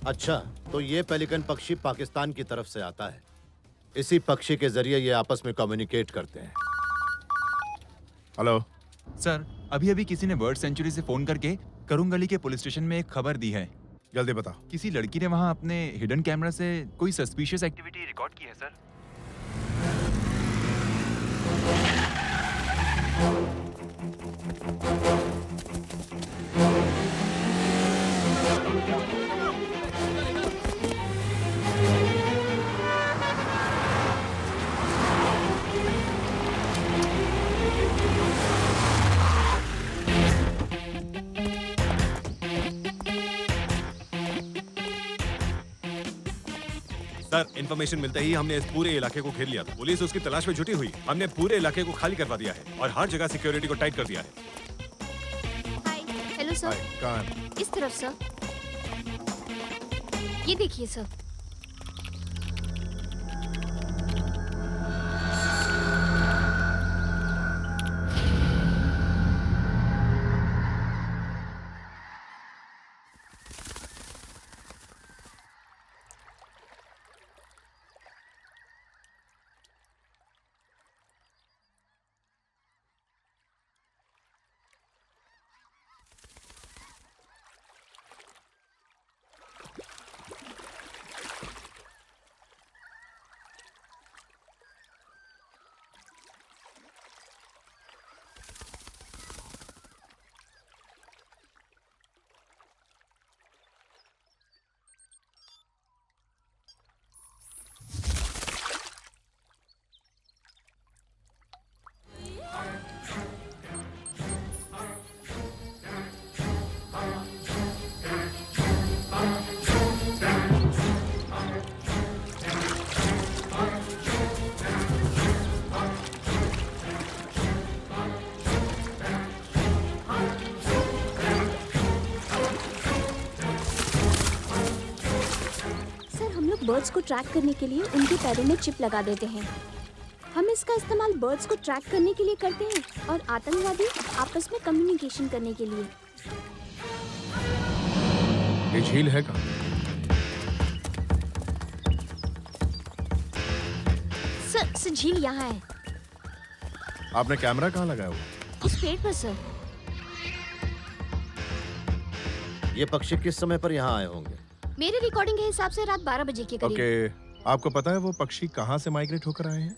Speaker 5: अच्छा, तो ये पेलिकन पक्षी पाकिस्तान की तरफ से आता है। इसी पक्षी के जरिए ये आपस में कम्युनिकेट करते हैं।
Speaker 17: हेलो
Speaker 11: सर, अभी अभी किसी ने बर्ड सेंचुरी से फोन करके करुंगली के पुलिस स्टेशन में एक खबर दी है।
Speaker 17: जल्दी बताओ।
Speaker 11: किसी लड़की ने वहाँ अपने हिडन कैमरा से कोई सस्पिशियस एक्टिविटी रिकॉर्ड की है सर।
Speaker 18: सर, इन्फॉर्मेशन मिलते ही हमने इस पूरे इलाके को घेर लिया था। पुलिस उसकी तलाश में जुटी हुई। हमने पूरे इलाके को खाली करवा दिया है और हर जगह सिक्योरिटी को टाइट कर दिया है।
Speaker 19: Hello sir.
Speaker 17: कहाँ है?
Speaker 19: इस तरफ सर। ये देखिए सर। बर्ड्स को ट्रैक करने के लिए उनके पैरों में चिप लगा देते हैं। हम इसका इस्तेमाल बर्ड्स को ट्रैक करने के लिए करते हैं और आतंकवादी आपस में कम्युनिकेशन करने के लिए।
Speaker 17: ये झील है कहाँ?
Speaker 19: सर, झील यहाँ है।
Speaker 17: आपने कैमरा कहाँ लगाया हुआ?
Speaker 19: उस पेड़ पर सर।
Speaker 5: ये पक्षी किस समय पर यहाँ आए होंगे?
Speaker 19: मेरे रिकॉर्डिंग के हिसाब से रात 12 बजे के करीब।
Speaker 17: ओके, आपको पता है वो पक्षी कहाँ से माइग्रेट होकर आए हैं?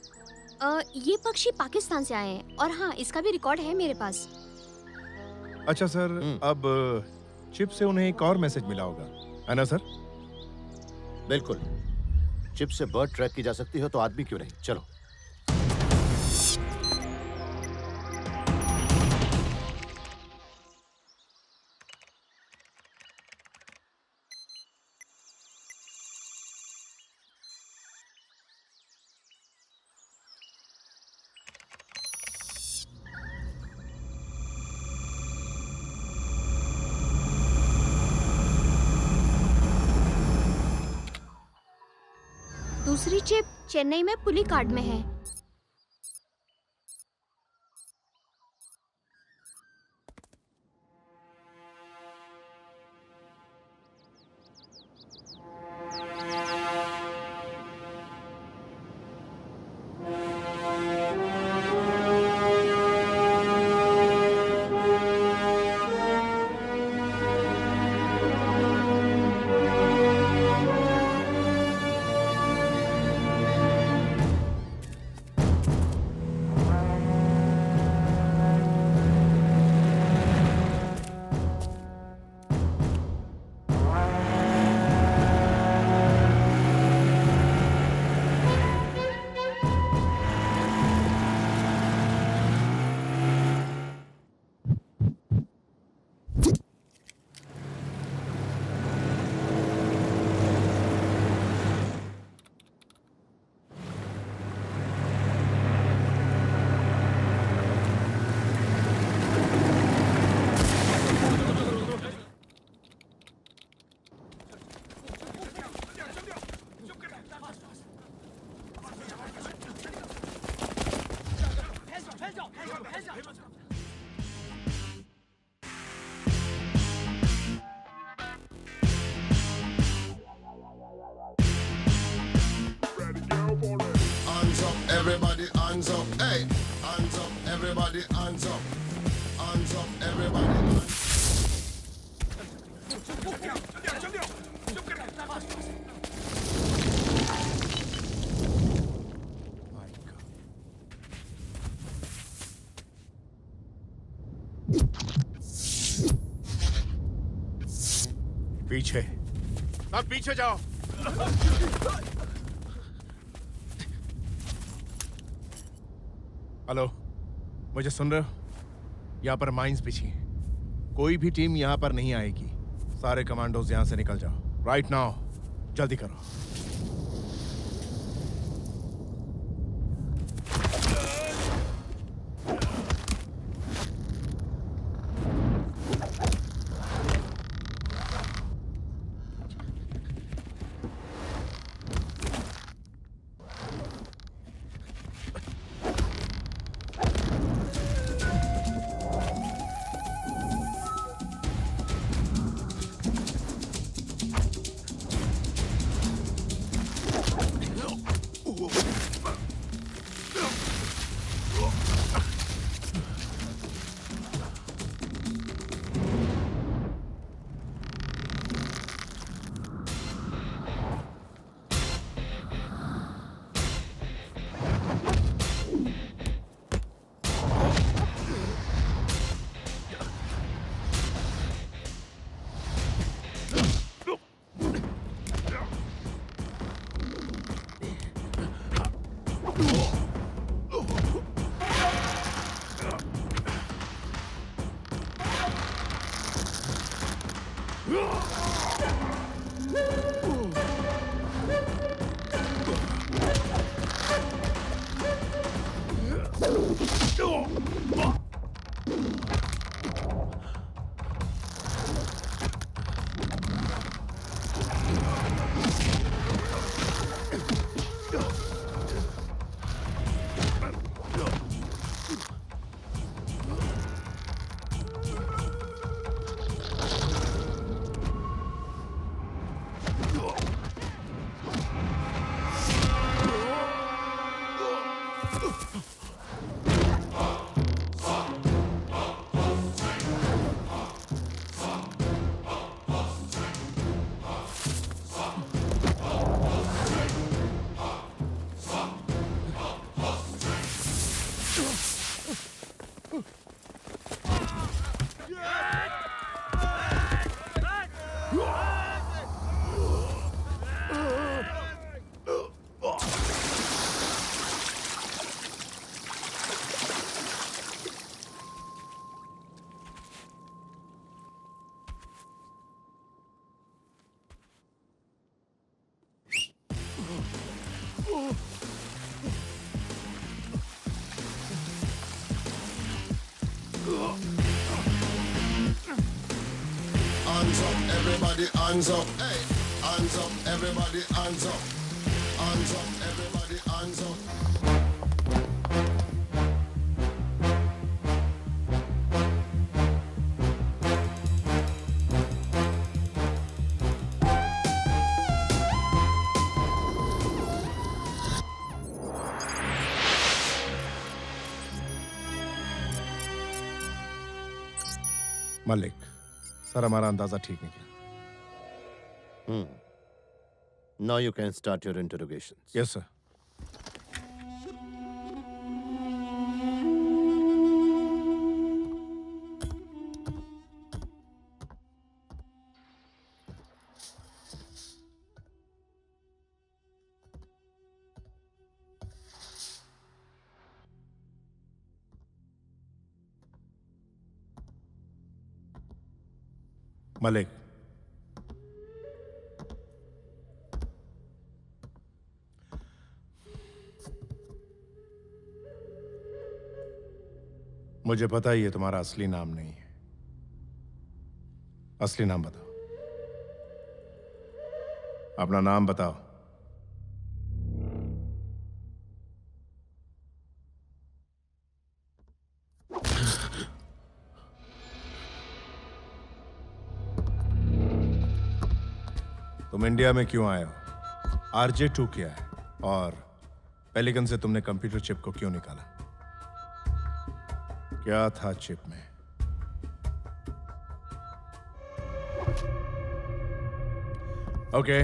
Speaker 19: ये पक्षी पाकिस्तान से आए हैं और हाँ, इसका भी रिकॉर्ड है मेरे पास।
Speaker 17: अच्छा सर, अब चिप से उन्हें एक और मैसेज मिला होगा, है ना सर?
Speaker 5: बिल्कुल। चिप से बर्ड ट्रैक की जा सकती हो तो आदमी क्यों नहीं? चलो।
Speaker 19: दूसरी चिप चेन्नई में पुलिकाड में है।
Speaker 8: Hands up, everybody, hands up. Hey, hands up, everybody, hands up. Hands up, everybody.
Speaker 17: पीछे सब पीछे जाओ। हेलो, मुझे सुन रहे हो? यहाँ पर माइंस बिछी हैं। कोई भी टीम यहाँ पर नहीं आएगी। सारे कमांडोज यहाँ से निकल जाओ राइट नाउ। जल्दी करो।
Speaker 8: Hands up, everybody, hands up. Hey, hands up, everybody, hands up. hands up, everybody hands up.
Speaker 17: Malik, sir हमारा अंदाजा ठीक निकला।
Speaker 5: Now you can start your interrogations.
Speaker 17: Yes sir. Malik, मुझे पता है ये तुम्हारा असली नाम नहीं है। असली नाम बताओ, अपना नाम बताओ। तुम इंडिया में क्यों आए हो? RJ2 क्या है? और पेलिकन से तुमने कंप्यूटर चिप को क्यों निकाला? क्या था चिप में? ओके,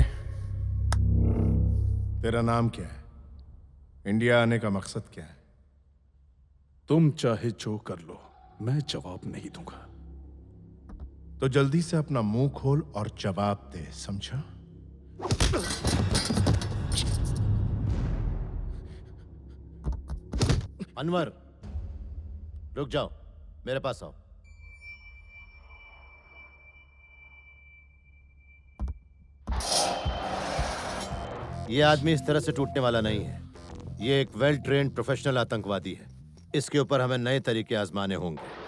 Speaker 17: तेरा नाम क्या है? इंडिया आने का मकसद क्या है?
Speaker 18: तुम चाहे जो कर लो, मैं जवाब नहीं दूंगा।
Speaker 17: तो जल्दी से अपना मुंह खोल और जवाब दे, समझा?
Speaker 5: अनवर, रुक जाओ, मेरे पास आओ। ये आदमी इस तरह से टूटने वाला नहीं है। ये एक वेल ट्रेन्ड प्रोफेशनल आतंकवादी है। इसके ऊपर हमें नए तरीके आजमाने होंगे।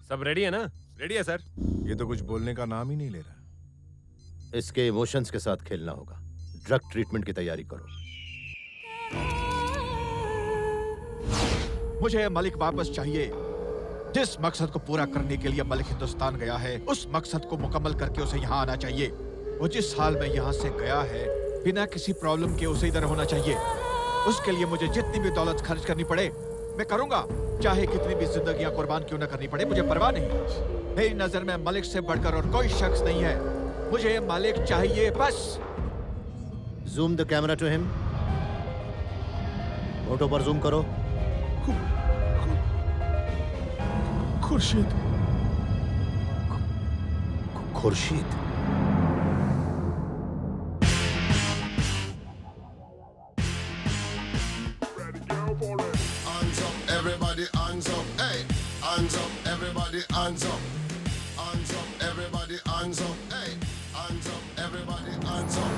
Speaker 15: सब रेडी है ना?
Speaker 11: रेडी है सर।
Speaker 17: ये तो कुछ बोलने का नाम ही नहीं ले रहा।
Speaker 5: इसके इमोशंस के साथ खेलना होगा। ड्रग ट्रीटमेंट की तैयारी करो।
Speaker 7: मुझे मलिक वापस चाहिए। जिस मकसद को पूरा करने के लिए मलिक हिंदुस्तान गया है, उस मकसद को मुकम्मल करके उसे यहाँ आना चाहिए। वो जिस हाल में यहाँ से गया है, बिना किसी प्रॉब्लम के उसे इधर होना चाहिए। उसके लिए मुझे जितनी भी दौलत खर्च करनी पड़े मैं करूंगा, चाहे कितनी भी जिंदगियां कुर्बान क्यों न करनी पड़े, मुझे परवाह नहीं। मेरी नजर में मलिक से बढ़कर और कोई शख्स नहीं है। मुझे मलिक चाहिए बस।
Speaker 5: Zoom the camera to him. Photo पर जूम करो।
Speaker 18: Khurshid.
Speaker 5: Khurshid.
Speaker 8: Hands up, everybody hands up, hey. Hands up, everybody hands up. Hands up, everybody hands up, hey. Hands up, everybody hands up.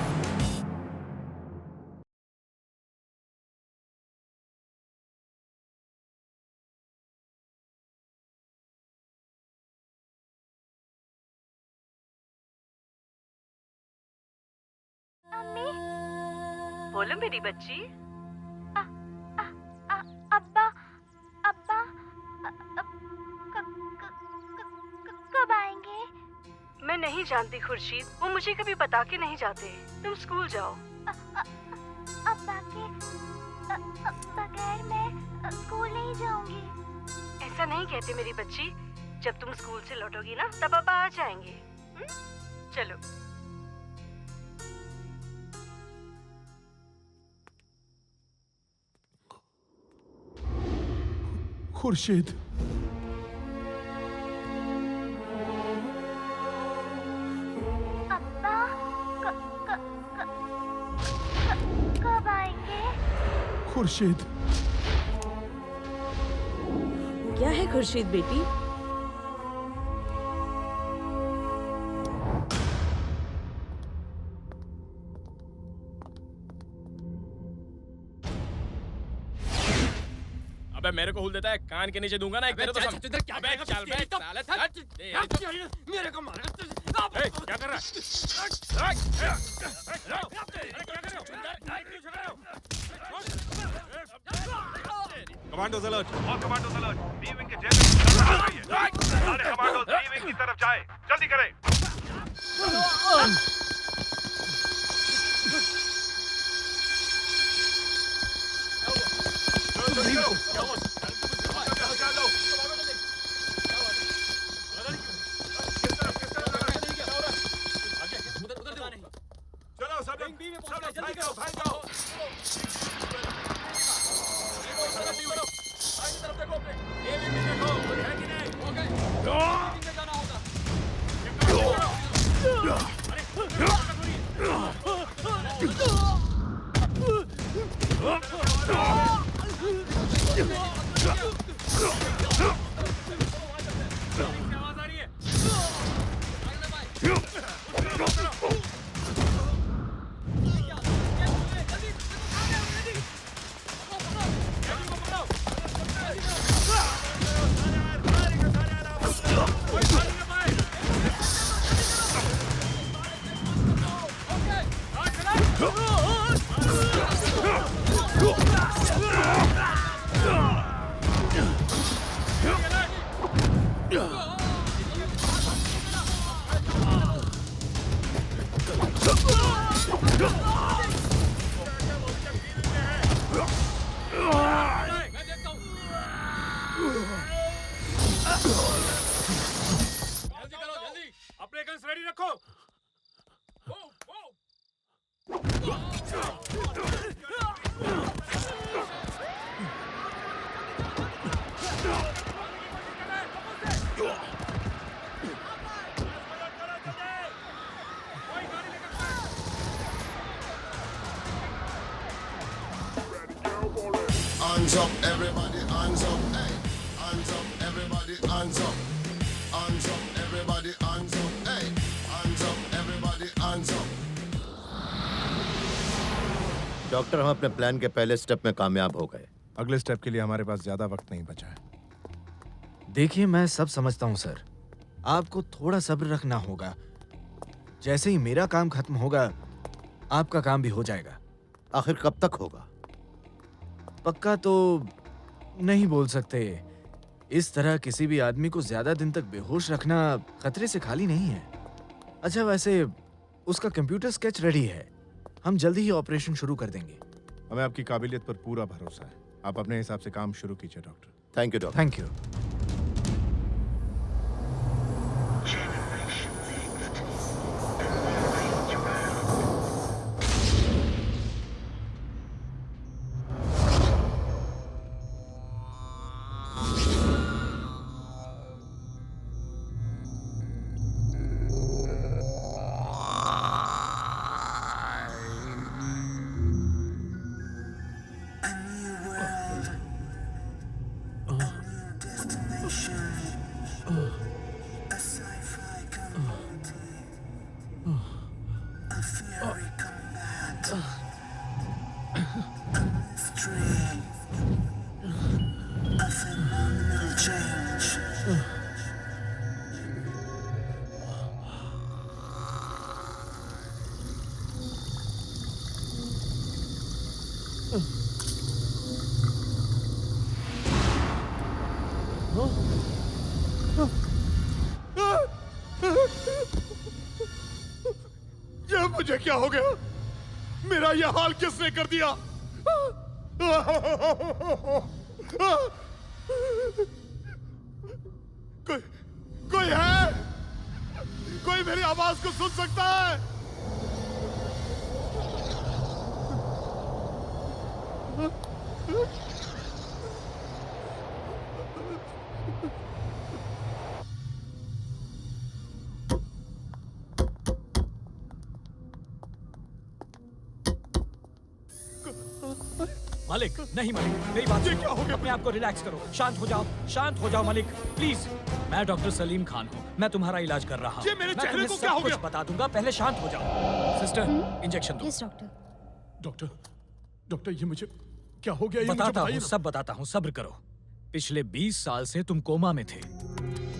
Speaker 20: बोलो मेरी बच्ची।
Speaker 19: अब्बा अब्बा कब आएंगे?
Speaker 20: मैं नहीं जानती खुर्शीद, वो मुझे कभी बता के नहीं जाते। तुम स्कूल जाओ।
Speaker 19: अब्बा के बगैर मैं स्कूल नहीं जाऊंगी।
Speaker 20: ऐसा नहीं कहते मेरी बच्ची। जब तुम स्कूल से लौटोगी ना, तब पापा आ जाएंगे। चलो।
Speaker 18: खुर्शीद।
Speaker 19: अब्बा कब आएंगे?
Speaker 18: खुर्शीद।
Speaker 20: क्या है खुर्शीद बेटी?
Speaker 15: अबे
Speaker 3: मेरे को हुल देता है, कान के नीचे दूंगा ना एक तेरे तो सब।
Speaker 12: क्या
Speaker 3: अबे चल बे साले,
Speaker 12: मेरे को मार
Speaker 3: क्या कर रहा
Speaker 15: commandos alert, all commandos alert. B wing के जेल में सारे कमांडोज बी विंग की तरफ जाएं, जल्दी करें। चलो सब लोग भाग जाओ, भाग जाओ। अपने गन्स रेडी रखो।
Speaker 8: Hands up, everybody, hands up, hey. Hands up, everybody, hands up. Hands up, everybody, hands up, hey. Hands up, everybody, hands up.
Speaker 5: Doctor, हम अपने प्लान के पहले स्टेप में कामयाब हो गए।
Speaker 17: अगले स्टेप के लिए हमारे पास ज्यादा वक्त नहीं बचा है।
Speaker 21: देखिए, मैं सब समझता हूँ सर, आपको थोड़ा सब्र रखना होगा। जैसे ही मेरा काम खत्म होगा, आपका काम भी हो जाएगा।
Speaker 5: आखिर कब तक होगा?
Speaker 21: पक्का तो नहीं बोल सकते। इस तरह किसी भी आदमी को ज्यादा दिन तक बेहोश रखना खतरे से खाली नहीं है। अच्छा, वैसे उसका कंप्यूटर स्केच रेडी है, हम जल्दी ही ऑपरेशन शुरू कर देंगे।
Speaker 17: हमें आपकी काबिलियत पर पूरा भरोसा है। आप अपने हिसाब से काम शुरू कीजिए doctor.
Speaker 5: Thank you doctor.
Speaker 21: Thank you.
Speaker 15: ये मुझे क्या हो गया? मेरा ये हाल किसने कर दिया? कोई है? कोई मेरी आवाज को सुन सकता है?
Speaker 12: मालिक, नहीं मालिक, मेरी बात सुनो।
Speaker 15: क्या हो गया?
Speaker 12: अपने आप को रिलैक्स करो, शांत हो जाओ मालिक, प्लीज। मैं डॉक्टर सलीम खान हूँ, मैं तुम्हारा इलाज कर रहा हूँ।
Speaker 15: ये मेरे
Speaker 12: मैं
Speaker 15: चेहरे
Speaker 12: तुम्हें
Speaker 15: को क्या
Speaker 12: सब
Speaker 15: हो
Speaker 12: कुछ
Speaker 15: गया?
Speaker 12: बता दूंगा, पहले शांत हो जाओ। सिस्टर, इंजेक्शन दो।
Speaker 19: Yes doctor.
Speaker 18: डॉक्टर, डॉक्टर, ये मुझे क्या हो गया? ये मुझे
Speaker 12: बताता
Speaker 18: बताइए
Speaker 12: हूँ,
Speaker 18: ना।
Speaker 12: सब बताता हूँ, सब्र करो। पिछले 20 साल से तुम कोमा में थे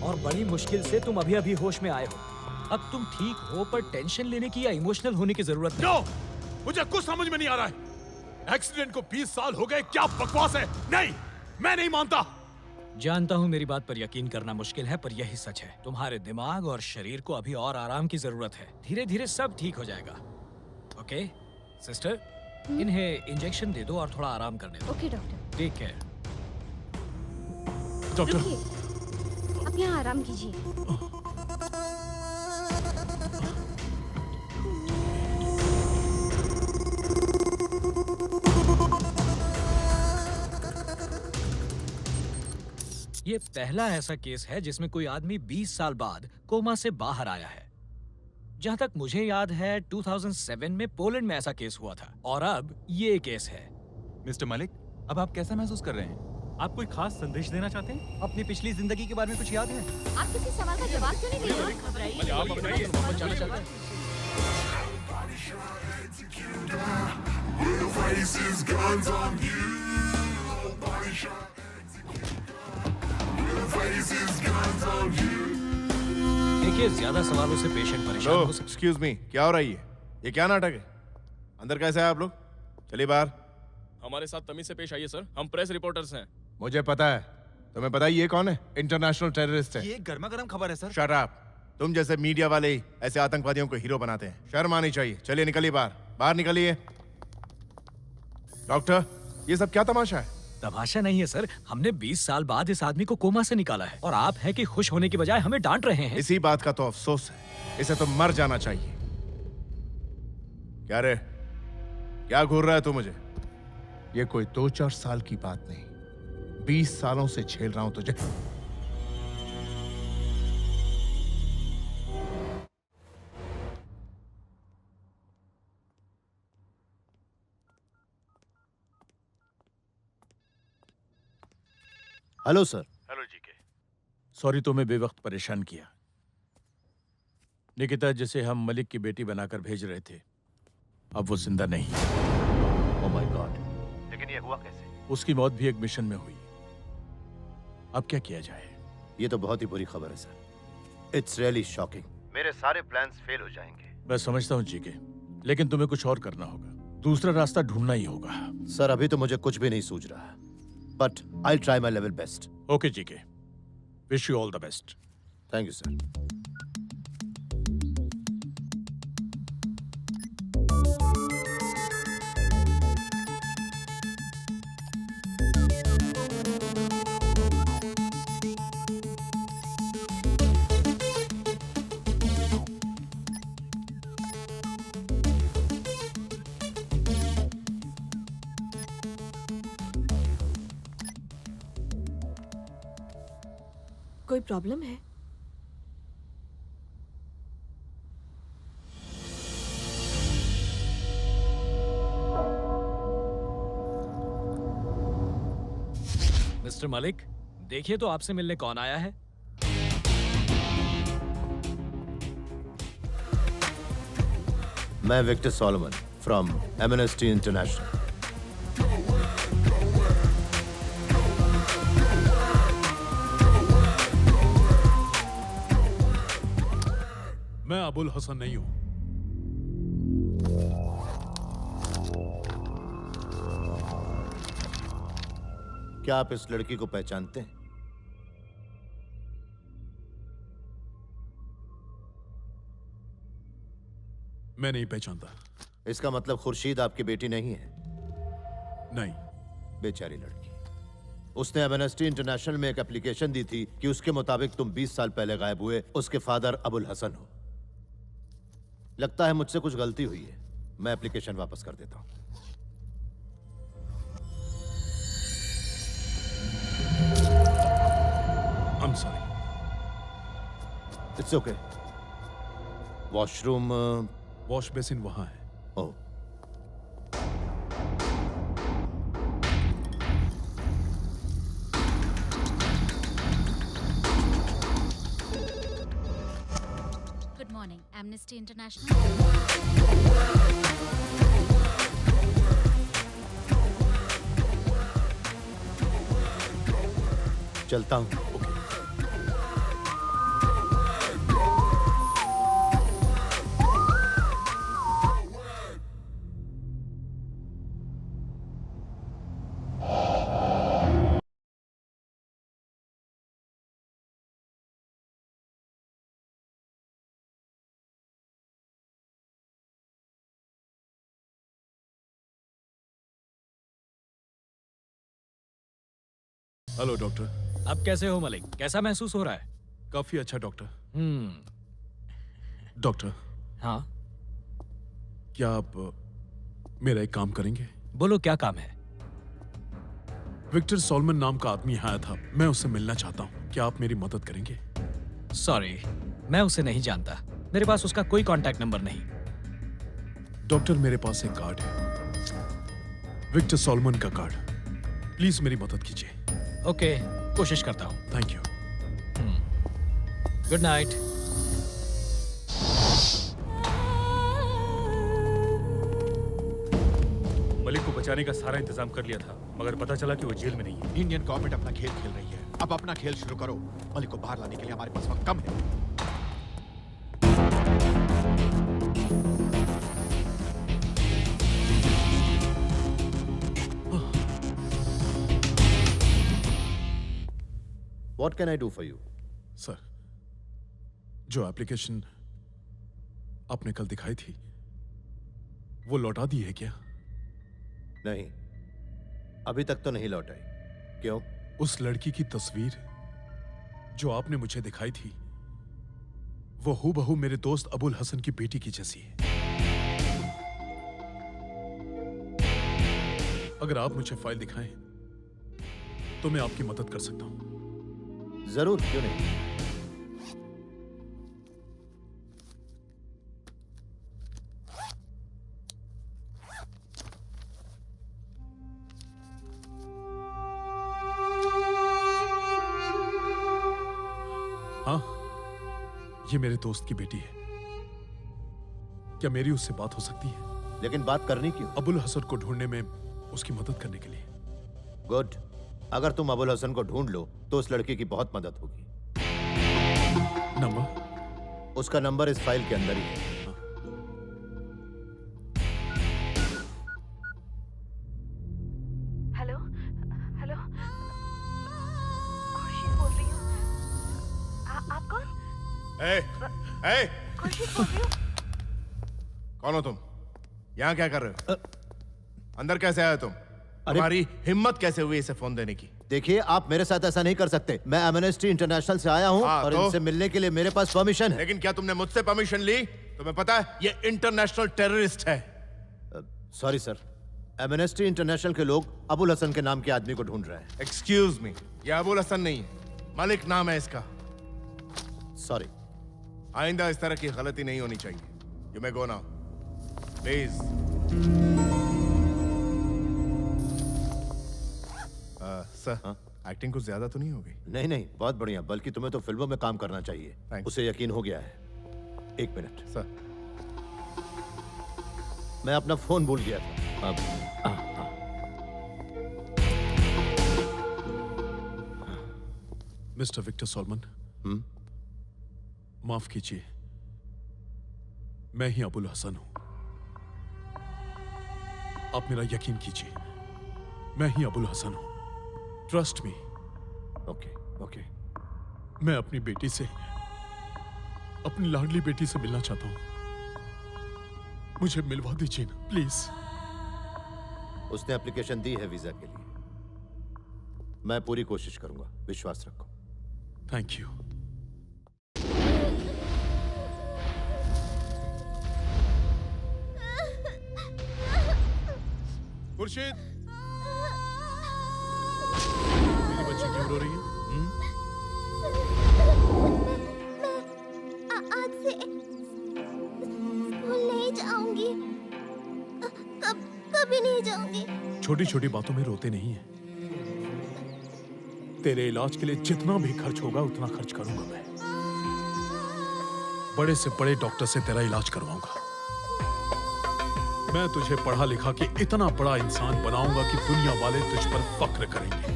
Speaker 12: और बड़ी मुश्किल से तुम अभी अभी होश में आए हो। अब तुम ठीक हो, पर टेंशन लेने की या इमोशनल होने की जरूरत नहीं।
Speaker 18: मुझे कुछ समझ में नहीं आ रहा है। एक्सीडेंट को 20 साल हो गए, क्या बकवास है? नहीं, मैं नहीं मानता।
Speaker 12: जानता हूँ मेरी बात पर यकीन करना मुश्किल है, पर यही सच है। तुम्हारे दिमाग और शरीर को अभी और आराम की जरूरत है। धीरे धीरे सब ठीक हो जाएगा। ओके सिस्टर, इन्हें इंजेक्शन दे दो और थोड़ा आराम करने दो।
Speaker 19: Okay doctor.
Speaker 12: Take care.
Speaker 18: Doctor,
Speaker 19: आप यहाँ आराम कीजिए।
Speaker 12: ये पहला ऐसा केस है जिसमें कोई आदमी 20 साल बाद कोमा से बाहर आया है। जहां तक मुझे याद है 2007 में पोलैंड में ऐसा केस हुआ था और अब ये केस है।
Speaker 11: मिस्टर मलिक, अब आप कैसा महसूस कर रहे हैं?
Speaker 4: आप कोई खास संदेश देना चाहते हैं?
Speaker 10: अपनी पिछली जिंदगी के बारे में कुछ याद है?
Speaker 19: आप किसी सवाल का जवाब क्यों नहीं दे रहे? घबराइए।
Speaker 12: आप बताइए, मोहम्मद जाना चाहता है? देखिए, ज्यादा सवालों से पेशेंट परेशान हो सकता है।
Speaker 17: एक्सक्यूज मी, क्या हो रहा है ये क्या नाटक है? अंदर कैसे है आप लोग? चलिए बाहर।
Speaker 3: हमारे साथ तमीज से पेश आइए सर, हम प्रेस रिपोर्टर्स हैं।
Speaker 17: मुझे पता है। तुम्हें पता है ये कौन है? इंटरनेशनल टेररिस्ट है।
Speaker 11: ये गर्मा गर्म खबर है सर।
Speaker 17: Shut up. तुम जैसे मीडिया वाले ही ऐसे आतंकवादियों को हीरो बनाते हैं। शर्म आनी चाहिए। चलिए निकलिए बाहर, बाहर निकलिए। डॉक्टर, ये सब क्या तमाशा है?
Speaker 12: तमाशा नहीं है सर, हमने 20 साल बाद इस आदमी को कोमा से निकाला है और आप हैं कि खुश होने की बजाय हमें डांट रहे हैं।
Speaker 17: इसी बात का तो अफसोस है। इसे तो मर जाना चाहिए। क्या रे, क्या घूर रहा है तू मुझे? ये कोई 2-4 साल की बात नहीं, 20 सालों से झेल रहा हूं तुझे।
Speaker 5: Hello sir.
Speaker 2: Hello GK. Sorry तुम्हें बेवक्त परेशान किया। निकिता, जिसे हम मलिक की बेटी बनाकर भेज रहे थे, अब वो जिंदा नहीं।
Speaker 5: Oh my God. लेकिन ये हुआ कैसे?
Speaker 2: उसकी मौत भी एक मिशन में हुई। अब क्या किया जाए?
Speaker 5: ये तो बहुत ही बुरी खबर है सर। It's really shocking. मेरे सारे प्लान्स फेल हो जाएंगे।
Speaker 2: मैं समझता हूँ जीके, लेकिन तुम्हें कुछ और करना होगा। दूसरा रास्ता ढूंढना ही होगा।
Speaker 5: सर, अभी तो मुझे कुछ भी नहीं सूझ रहा, but I try my level best.
Speaker 2: Okay GK, wish you all the best.
Speaker 5: Thank you sir.
Speaker 6: कोई प्रॉब्लम है?
Speaker 12: मिस्टर मलिक, देखिए तो आपसे मिलने कौन आया है।
Speaker 5: मैं Victor Solomon from Amnesty International.
Speaker 18: मैं अबुल हसन नहीं हूं।
Speaker 5: क्या आप इस लड़की को पहचानते हैं?
Speaker 18: मैं नहीं पहचानता।
Speaker 5: इसका मतलब खुर्शीद आपकी बेटी नहीं है?
Speaker 18: नहीं।
Speaker 5: बेचारी लड़की। उसने एमनेस्टी इंटरनेशनल में एक एप्लीकेशन दी थी कि उसके मुताबिक तुम 20 साल पहले गायब हुए उसके फादर अबुल हसन हो। लगता है मुझसे कुछ गलती हुई है। मैं एप्लीकेशन वापस कर देता हूं।
Speaker 18: I'm sorry.
Speaker 5: It's okay. Washroom?
Speaker 18: Wash basin वहां है।
Speaker 5: ओह।
Speaker 1: Good morning, Amnesty International.
Speaker 5: चलता हूँ।
Speaker 18: Hello doctor.
Speaker 12: अब कैसे हो मलिक? कैसा महसूस हो रहा है?
Speaker 18: काफी अच्छा डॉक्टर। डॉक्टर।
Speaker 12: हाँ।
Speaker 18: क्या आप मेरा एक काम करेंगे?
Speaker 12: बोलो क्या काम है?
Speaker 18: विक्टर सॉलमन नाम का आदमी आया था, मैं उससे मिलना चाहता हूँ, क्या आप मेरी मदद करेंगे?
Speaker 12: सॉरी, मैं उसे नहीं जानता, मेरे पास उसका कोई कांटेक्ट नंबर नहीं।
Speaker 18: डॉक्टर मेरे पास एक कार्ड है, विक्टर सॉलमन का कार्ड, प्लीज मेरी मदद कीजिए।
Speaker 12: ओके, कोशिश करता हूँ।
Speaker 18: Thank you.
Speaker 12: Good night.
Speaker 4: Malik को बचाने का सारा इंतजाम कर लिया था, मगर पता चला कि वो जेल में नहीं है।
Speaker 7: इंडियन गवर्नमेंट अपना खेल खेल रही है, अब अपना खेल शुरू करो। मलिक को बाहर लाने के लिए हमारे पास वक्त कम है।
Speaker 5: What can I do for you?
Speaker 18: Sir, जो एप्लीकेशन आपने कल दिखाई थी, वो लौटा दी है क्या?
Speaker 5: नहीं, अभी तक तो नहीं लौटाई। क्यों?
Speaker 18: उस लड़की की तस्वीर जो आपने मुझे दिखाई थी, वो हूबहू मेरे दोस्त अबुल हसन की बेटी की जैसी है। अगर आप मुझे फाइल दिखाएं, तो मैं आपकी मदद कर सकता हूं।
Speaker 5: जरूर, क्यों नहीं।
Speaker 18: हाँ, ये मेरे दोस्त की बेटी है। क्या मेरी उससे बात हो सकती है?
Speaker 5: लेकिन बात करनी क्यों?
Speaker 18: अबुल हसन को ढूंढने में उसकी मदद करने के लिए।
Speaker 5: गुड, अगर तुम अबुल हसन को ढूंढ लो तो उस लड़की की बहुत मदद होगी।
Speaker 18: नंबर?
Speaker 5: उसका नंबर इस फाइल के अंदर ही है।
Speaker 20: हेलो हेलो, खुर्शीद बोल रही हूँ। आप कौन? खुर्शीद बोल रही हूँ।
Speaker 17: कौन हो तुम? यहाँ क्या कर रहे हो? अंदर कैसे आए तुम? तुम्हारी हिम्मत कैसे हुई इसे फोन देने की?
Speaker 5: देखिए, आप मेरे साथ ऐसा नहीं कर सकते। मैं एमनेस्टी इंटरनेशनल से आया हूँ और
Speaker 17: तो?
Speaker 5: इनसे मिलने के लिए मेरे पास परमिशन है।
Speaker 17: लेकिन क्या तुमने मुझसे परमिशन ली? तुम्हें पता है ये इंटरनेशनल टेररिस्ट है।
Speaker 5: सॉरी सर, एमनेस्टी इंटरनेशनल के लोग अबुल हसन के नाम के आदमी को ढूंढ रहे हैं।
Speaker 17: एक्सक्यूज मी, ये अबुल हसन नहीं है, मलिक नाम है इसका।
Speaker 5: सॉरी।
Speaker 17: आइंदा इस तरह की गलती नहीं होनी चाहिए। You may go now, please. Sir, acting कुछ ज्यादा तो नहीं हो गई?
Speaker 5: नहीं नहीं, बहुत बढ़िया, बल्कि तुम्हें तो फिल्मों में काम करना चाहिए। उसे यकीन हो गया है। एक मिनट
Speaker 17: सर,
Speaker 5: मैं अपना फोन भूल गया था। अब
Speaker 18: मिस्टर विक्टर सॉलमन, माफ कीजिए, मैं ही अबुल हसन हूं। आप मेरा यकीन कीजिए, मैं ही अबुल हसन हूं। Trust me.
Speaker 5: Okay okay.
Speaker 18: मैं अपनी बेटी से, अपनी लाडली बेटी से मिलना चाहता हूं। मुझे मिलवा दीजिए ना, प्लीज।
Speaker 5: उसने एप्लीकेशन दी है वीजा के लिए। मैं पूरी कोशिश करूंगा, विश्वास रखो।
Speaker 18: Thank you. खुर्शीद, मेरी बच्ची क्यों रो रही है?
Speaker 19: मैं आज से स्कूल नहीं जाऊंगी। कभी नहीं जाऊंगी।
Speaker 18: छोटी छोटी बातों में रोते नहीं है। तेरे इलाज के लिए जितना भी खर्च होगा उतना खर्च करूंगा मैं। बड़े से बड़े डॉक्टर से तेरा इलाज करवाऊंगा। मैं तुझे पढ़ा लिखा के इतना बड़ा इंसान बनाऊंगा कि दुनिया वाले तुझ पर फक्र करेंगे।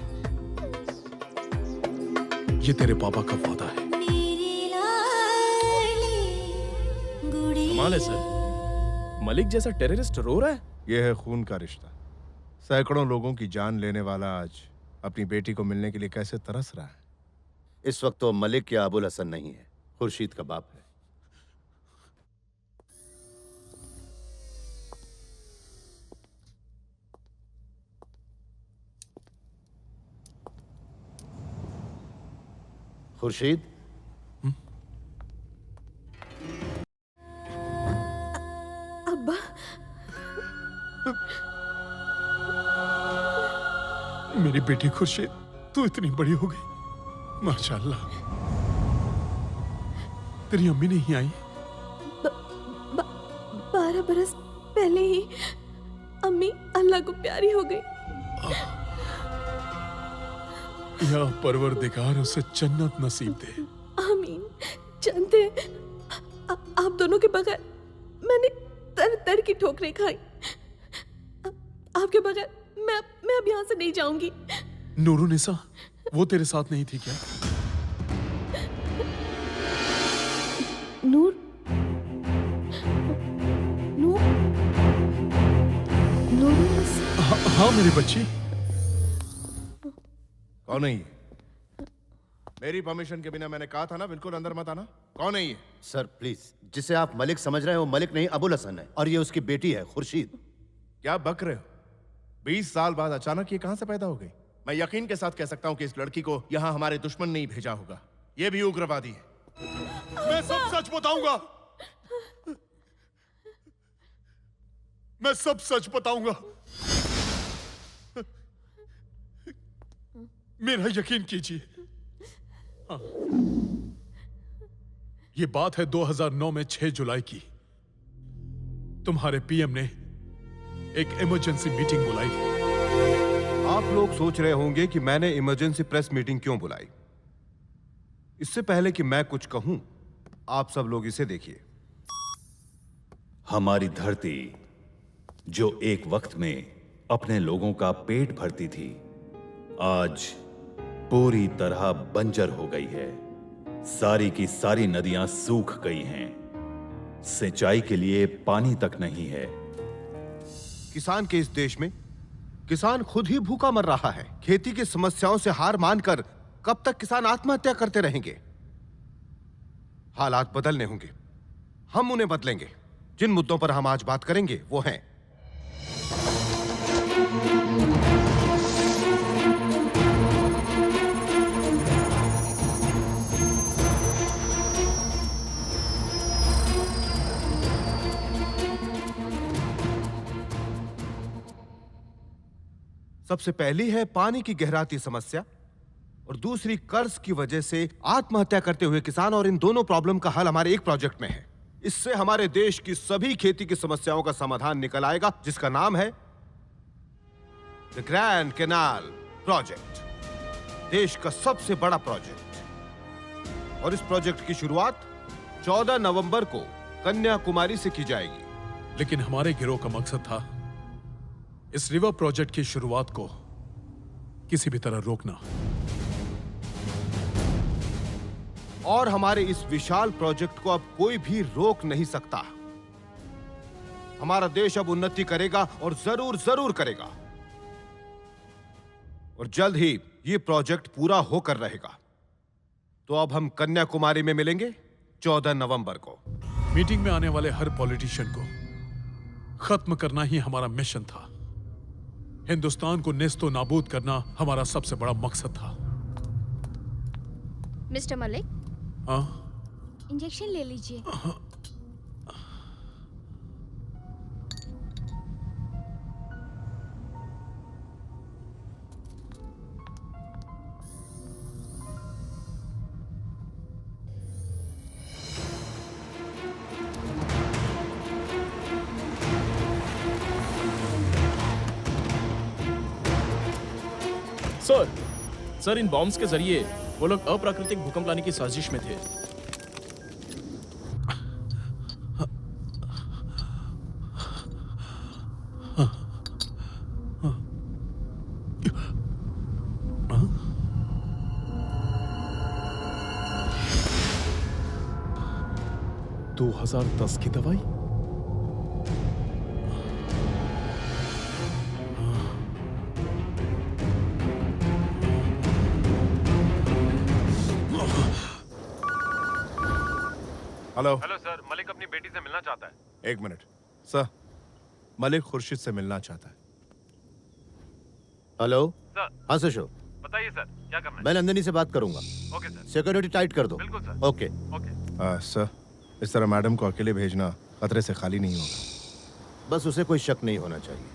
Speaker 18: ये तेरे पापा का वादा है।
Speaker 3: कमाल है सर, मलिक जैसा टेररिस्ट रो रहा है।
Speaker 17: यह है खून का रिश्ता। सैकड़ों लोगों की जान लेने वाला आज अपनी बेटी को मिलने के लिए कैसे तरस रहा है।
Speaker 5: इस वक्त तो मलिक या अबुल हसन नहीं है, खुर्शीद का बाप है। खुर्शीद,
Speaker 6: अब्बा,
Speaker 18: मेरी बेटी खुर्शीद, तू इतनी बड़ी हो गई, माशाल्लाह। तेरी अम्मी नहीं आई?
Speaker 6: 12 बरस पहले ही अम्मी अल्लाह को प्यारी हो गई।
Speaker 18: या परवरदिगार उसे जन्नत नसीब दे।
Speaker 6: आमीन। जानते हैं, आप दोनों के बगैर मैंने तर तर की ठोकरें खाई। आपके बगैर मैं अब यहाँ से नहीं जाऊंगी।
Speaker 18: नूरुनिसा, वो तेरे साथ नहीं थी क्या?
Speaker 6: नूर, नूर, नूरुनिसा।
Speaker 18: हाँ मेरी बच्ची।
Speaker 17: कौन है ये? मेरी परमिशन के बिना मैंने कहा था ना, बिल्कुल अंदर मत आना। कौन है ये?
Speaker 5: सर प्लीज, जिसे आप मलिक समझ रहे हैं वो मलिक नहीं, अबुल हसन है, और ये उसकी बेटी है खुर्शीद।
Speaker 17: क्या बक रहे हो? 20 साल बाद अचानक ये कहां से पैदा हो गई? मैं यकीन के साथ कह सकता हूं कि इस लड़की को यहां हमारे दुश्मन ने ही भेजा होगा। ये भी उग्रवादी है।
Speaker 18: मैं सब सच बताऊंगा। मैं सब सच बताऊंगा। मेरा यकीन कीजिए। हाँ। ये बात है 2009 में 6 जुलाई की। तुम्हारे पीएम ने एक इमरजेंसी मीटिंग बुलाई थी।
Speaker 17: आप लोग सोच रहे होंगे कि मैंने इमरजेंसी प्रेस मीटिंग क्यों बुलाई। इससे पहले कि मैं कुछ कहूं, आप सब लोग इसे देखिए।
Speaker 9: हमारी धरती जो एक वक्त में अपने लोगों का पेट भरती थी, आज पूरी तरह बंजर हो गई है। सारी की सारी नदियां सूख गई हैं। सिंचाई के लिए पानी तक नहीं है।
Speaker 17: किसान के इस देश में किसान खुद ही भूखा मर रहा है। खेती की समस्याओं से हार मानकर कब तक किसान आत्महत्या करते रहेंगे? हालात बदलने होंगे, हम उन्हें बदलेंगे। जिन मुद्दों पर हम आज बात करेंगे वो हैं सबसे पहली है पानी की गहराती समस्या, और दूसरी कर्ज की वजह से आत्महत्या करते हुए किसान। और इन दोनों प्रॉब्लम का हल हमारे एक प्रोजेक्ट में है। इससे हमारे देश की सभी खेती की समस्याओं का समाधान निकल आएगा, जिसका नाम है द ग्रैंड कैनाल प्रोजेक्ट। देश का सबसे बड़ा प्रोजेक्ट। और इस प्रोजेक्ट की शुरुआत 14 नवंबर को कन्याकुमारी से की जाएगी।
Speaker 18: लेकिन हमारे गिरोह का मकसद था इस रिवर प्रोजेक्ट की शुरुआत को किसी भी तरह रोकना।
Speaker 17: और हमारे इस विशाल प्रोजेक्ट को अब कोई भी रोक नहीं सकता। हमारा देश अब उन्नति करेगा, और जरूर जरूर करेगा। और जल्द ही ये प्रोजेक्ट पूरा होकर रहेगा। तो अब हम कन्याकुमारी में मिलेंगे 14 नवंबर को।
Speaker 18: मीटिंग में आने वाले हर पॉलिटिशियन को खत्म करना ही हमारा मिशन था। हिंदुस्तान को नेस्तो नाबूद करना हमारा सबसे बड़ा मकसद था।
Speaker 19: मिस्टर मलिक,
Speaker 18: हाँ?
Speaker 19: इंजेक्शन ले लीजिए।
Speaker 3: सर, इन बॉम्ब्स के जरिए वो लोग अप्राकृतिक भूकंप लाने की साजिश में थे।
Speaker 18: 2010 की दवाई?
Speaker 17: हेलो
Speaker 15: हेलो सर, मलिक अपनी बेटी से मिलना चाहता है।
Speaker 17: 1 मिनट सर, मलिक खुर्शीद से मिलना चाहता है।
Speaker 5: Hello
Speaker 15: sir.
Speaker 5: हाँ सशो,
Speaker 15: बताइए सर, क्या करना है?
Speaker 5: मैं नंदिनी से बात करूंगा।
Speaker 15: Okay sir.
Speaker 5: सिक्योरिटी टाइट कर दो।
Speaker 15: बिल्कुल सर।
Speaker 5: ओके।
Speaker 17: सर, इस तरह मैडम को अकेले भेजना खतरे से खाली नहीं होगा।
Speaker 5: बस उसे कोई शक नहीं होना चाहिए।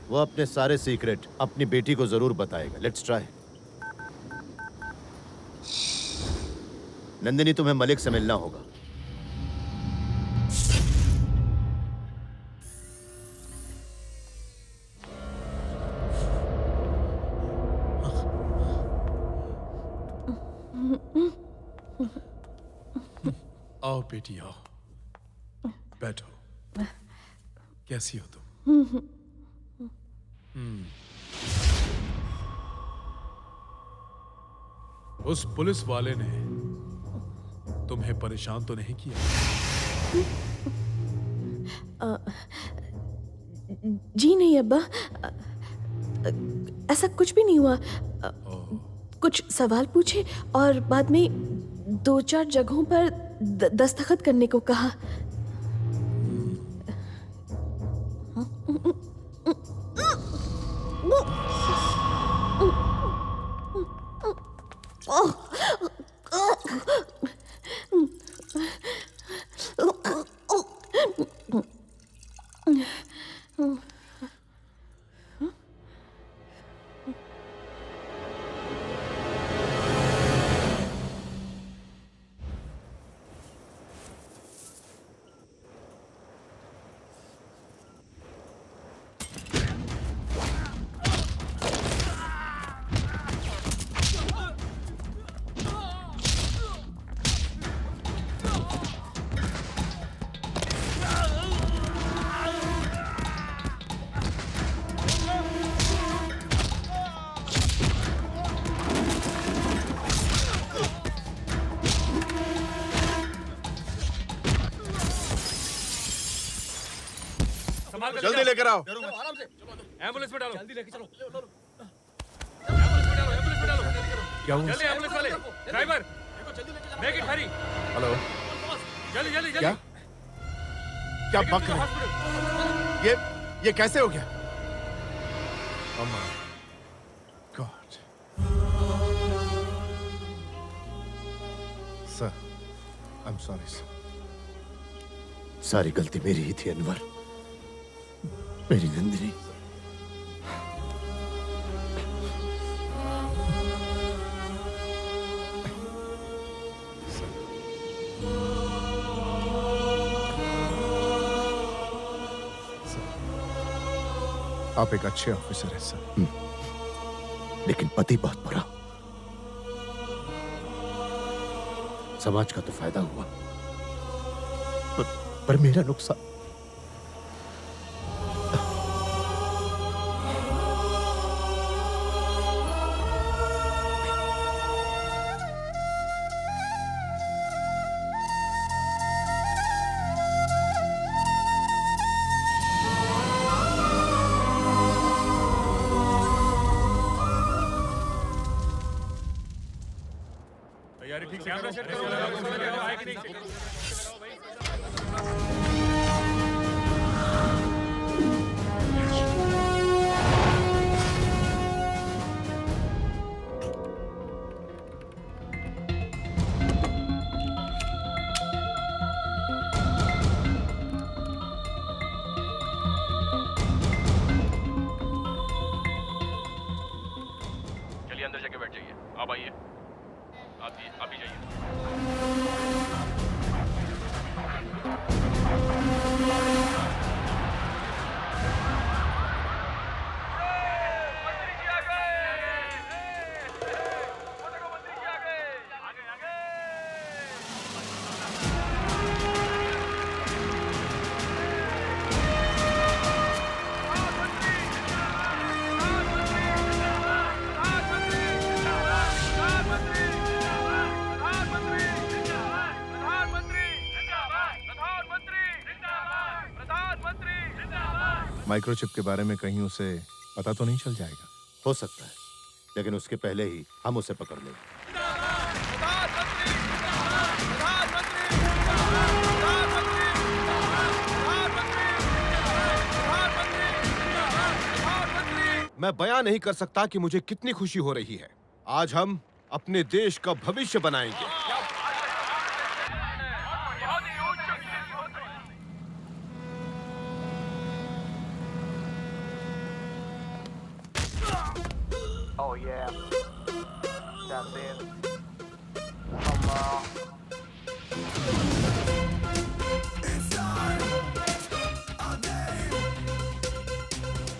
Speaker 5: वो अपने सारे सीक्रेट अपनी बेटी को जरूर बताएगा। Let's try. नंदिनी, तुम्हें मलिक से मिलना होगा।
Speaker 18: आओ बेटी आओ, बैठो। कैसी हो तुम? उस पुलिस वाले ने तुम्हें परेशान तो नहीं किया?
Speaker 6: जी नहीं अब्बा, ऐसा कुछ भी नहीं हुआ। कुछ सवाल पूछे और बाद में 2-4 जगहों पर दस्तखत करने को कहा।
Speaker 17: जल्दी लेकर आओ।
Speaker 15: एम्बुलेंस में डालो। जल्दी लेके चलो।
Speaker 18: क्या हुआ?
Speaker 15: जल्दी एम्बुलेंस वाले, driver, make it Hari.
Speaker 17: Hello,
Speaker 15: जल्दी जल्दी जल्दी।
Speaker 17: क्या क्या बक रहे हैं? ये कैसे हो गया? Oh my God. Sir, I'm sorry, sir.
Speaker 5: सारी गलती मेरी ही थी अनवर, मेरी नंदिनी।
Speaker 17: आप एक अच्छे ऑफिसर हैं सर,
Speaker 5: लेकिन पति बहुत बुरा। समाज का तो फायदा हुआ, पर मेरा नुकसान।
Speaker 15: तैयारी ठीक से करो।
Speaker 14: चलिए अंदर जाके बैठ जाइए। आप आइए, आप अभी जाइए।
Speaker 17: माइक्रोचिप के बारे में कहीं उसे पता तो नहीं चल जाएगा?
Speaker 5: हो सकता है, लेकिन उसके पहले ही हम उसे पकड़ लेंगे।
Speaker 17: मैं बयां नहीं कर सकता कि मुझे कितनी खुशी हो रही है। आज हम अपने देश का भविष्य बनाएंगे।
Speaker 14: Oh yeah, that's it. Come on.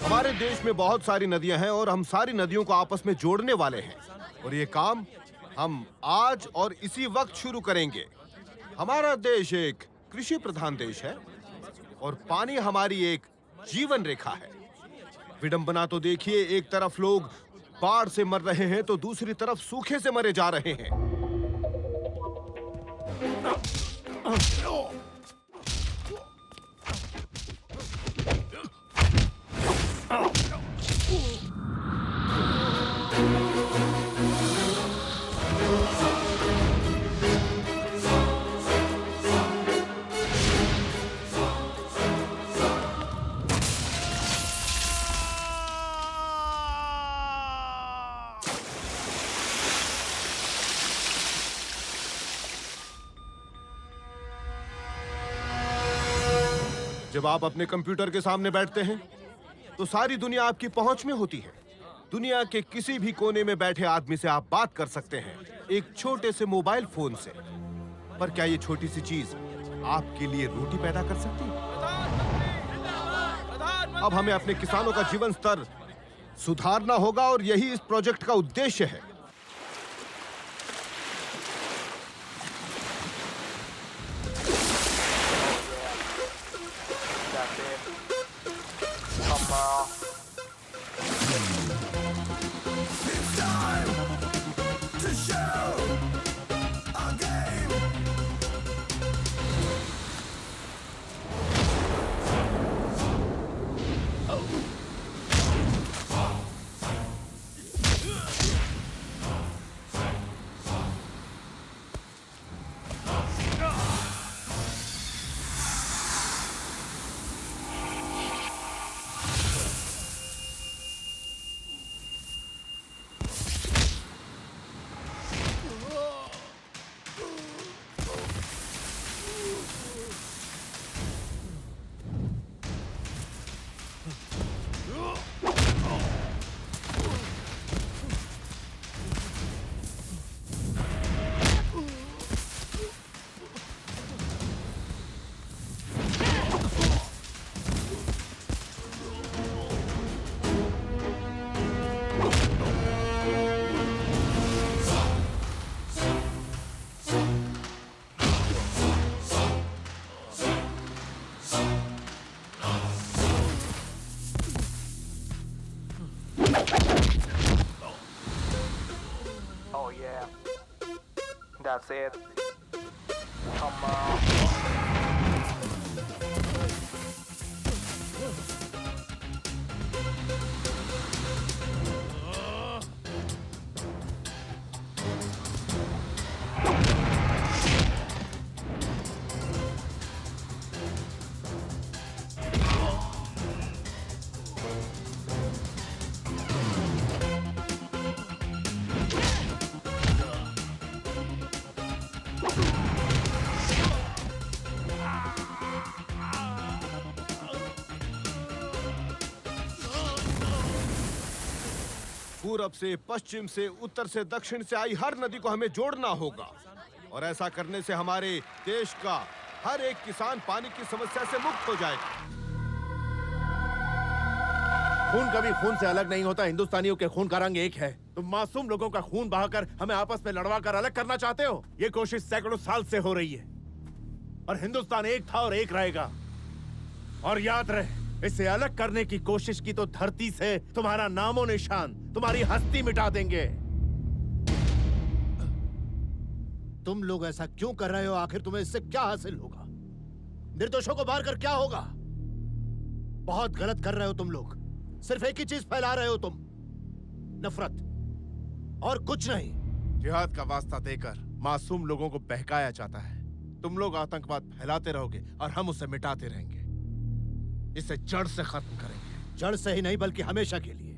Speaker 17: हमारे देश में बहुत सारी नदियां हैं और हम सारी नदियों को आपस में जोड़ने वाले हैं, और ये काम हम आज और इसी वक्त शुरू करेंगे। हमारा देश एक कृषि प्रधान देश है और पानी हमारी एक जीवन रेखा है। विडंबना तो देखिए, एक तरफ लोग बाढ़ से मर रहे हैं तो दूसरी तरफ सूखे से मरे जा रहे हैं। जब आप अपने कंप्यूटर के सामने बैठते हैं तो सारी दुनिया आपकी पहुंच में होती है। दुनिया के किसी भी कोने में बैठे आदमी से आप बात कर सकते हैं, एक छोटे से मोबाइल फोन से। पर क्या ये छोटी सी चीज आपके लिए रोटी पैदा कर सकती है? अब हमें अपने किसानों का जीवन स्तर सुधारना होगा और यही इस प्रोजेक्ट का उद्देश्य है।
Speaker 14: Oh yeah, that's it. Come on.
Speaker 17: पूरब से, पश्चिम से, उत्तर से, दक्षिण से आई हर नदी को हमें जोड़ना होगा, और ऐसा करने से हमारे देश का हर एक किसान पानी की समस्या से मुक्त हो जाएगा।
Speaker 5: खून कभी खून से अलग नहीं होता। हिंदुस्तानियों के खून का रंग एक है। तुम मासूम लोगों का खून बहाकर हमें आपस में लड़वा कर अलग करना चाहते हो। ये कोशिश सैकड़ों साल से हो रही है, और हिंदुस्तान एक था और एक रहेगा। और याद रहे, इसे अलग करने की कोशिश की तो धरती से तुम्हारा नामो निशान, तुम्हारी हस्ती मिटा देंगे। तुम लोग ऐसा क्यों कर रहे हो? आखिर तुम्हें इससे क्या हासिल होगा? निर्दोषों को मारकर क्या होगा? बहुत गलत कर रहे हो तुम लोग। सिर्फ एक ही चीज फैला रहे हो तुम, नफरत, और कुछ नहीं।
Speaker 17: जिहाद का वास्ता देकर मासूम लोगों को बहकाया जाता है। तुम लोग आतंकवाद फैलाते रहोगे और हम उसे मिटाते रहेंगे। इसे जड़ से खत्म करेंगे।
Speaker 5: जड़ से ही नहीं बल्कि हमेशा के लिए।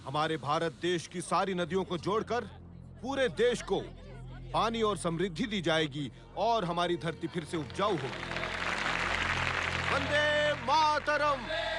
Speaker 17: हमारे भारत देश की सारी नदियों को जोड़कर पूरे देश को पानी और समृद्धि दी जाएगी और हमारी धरती फिर से उपजाऊ होगी। वंदे मातरम।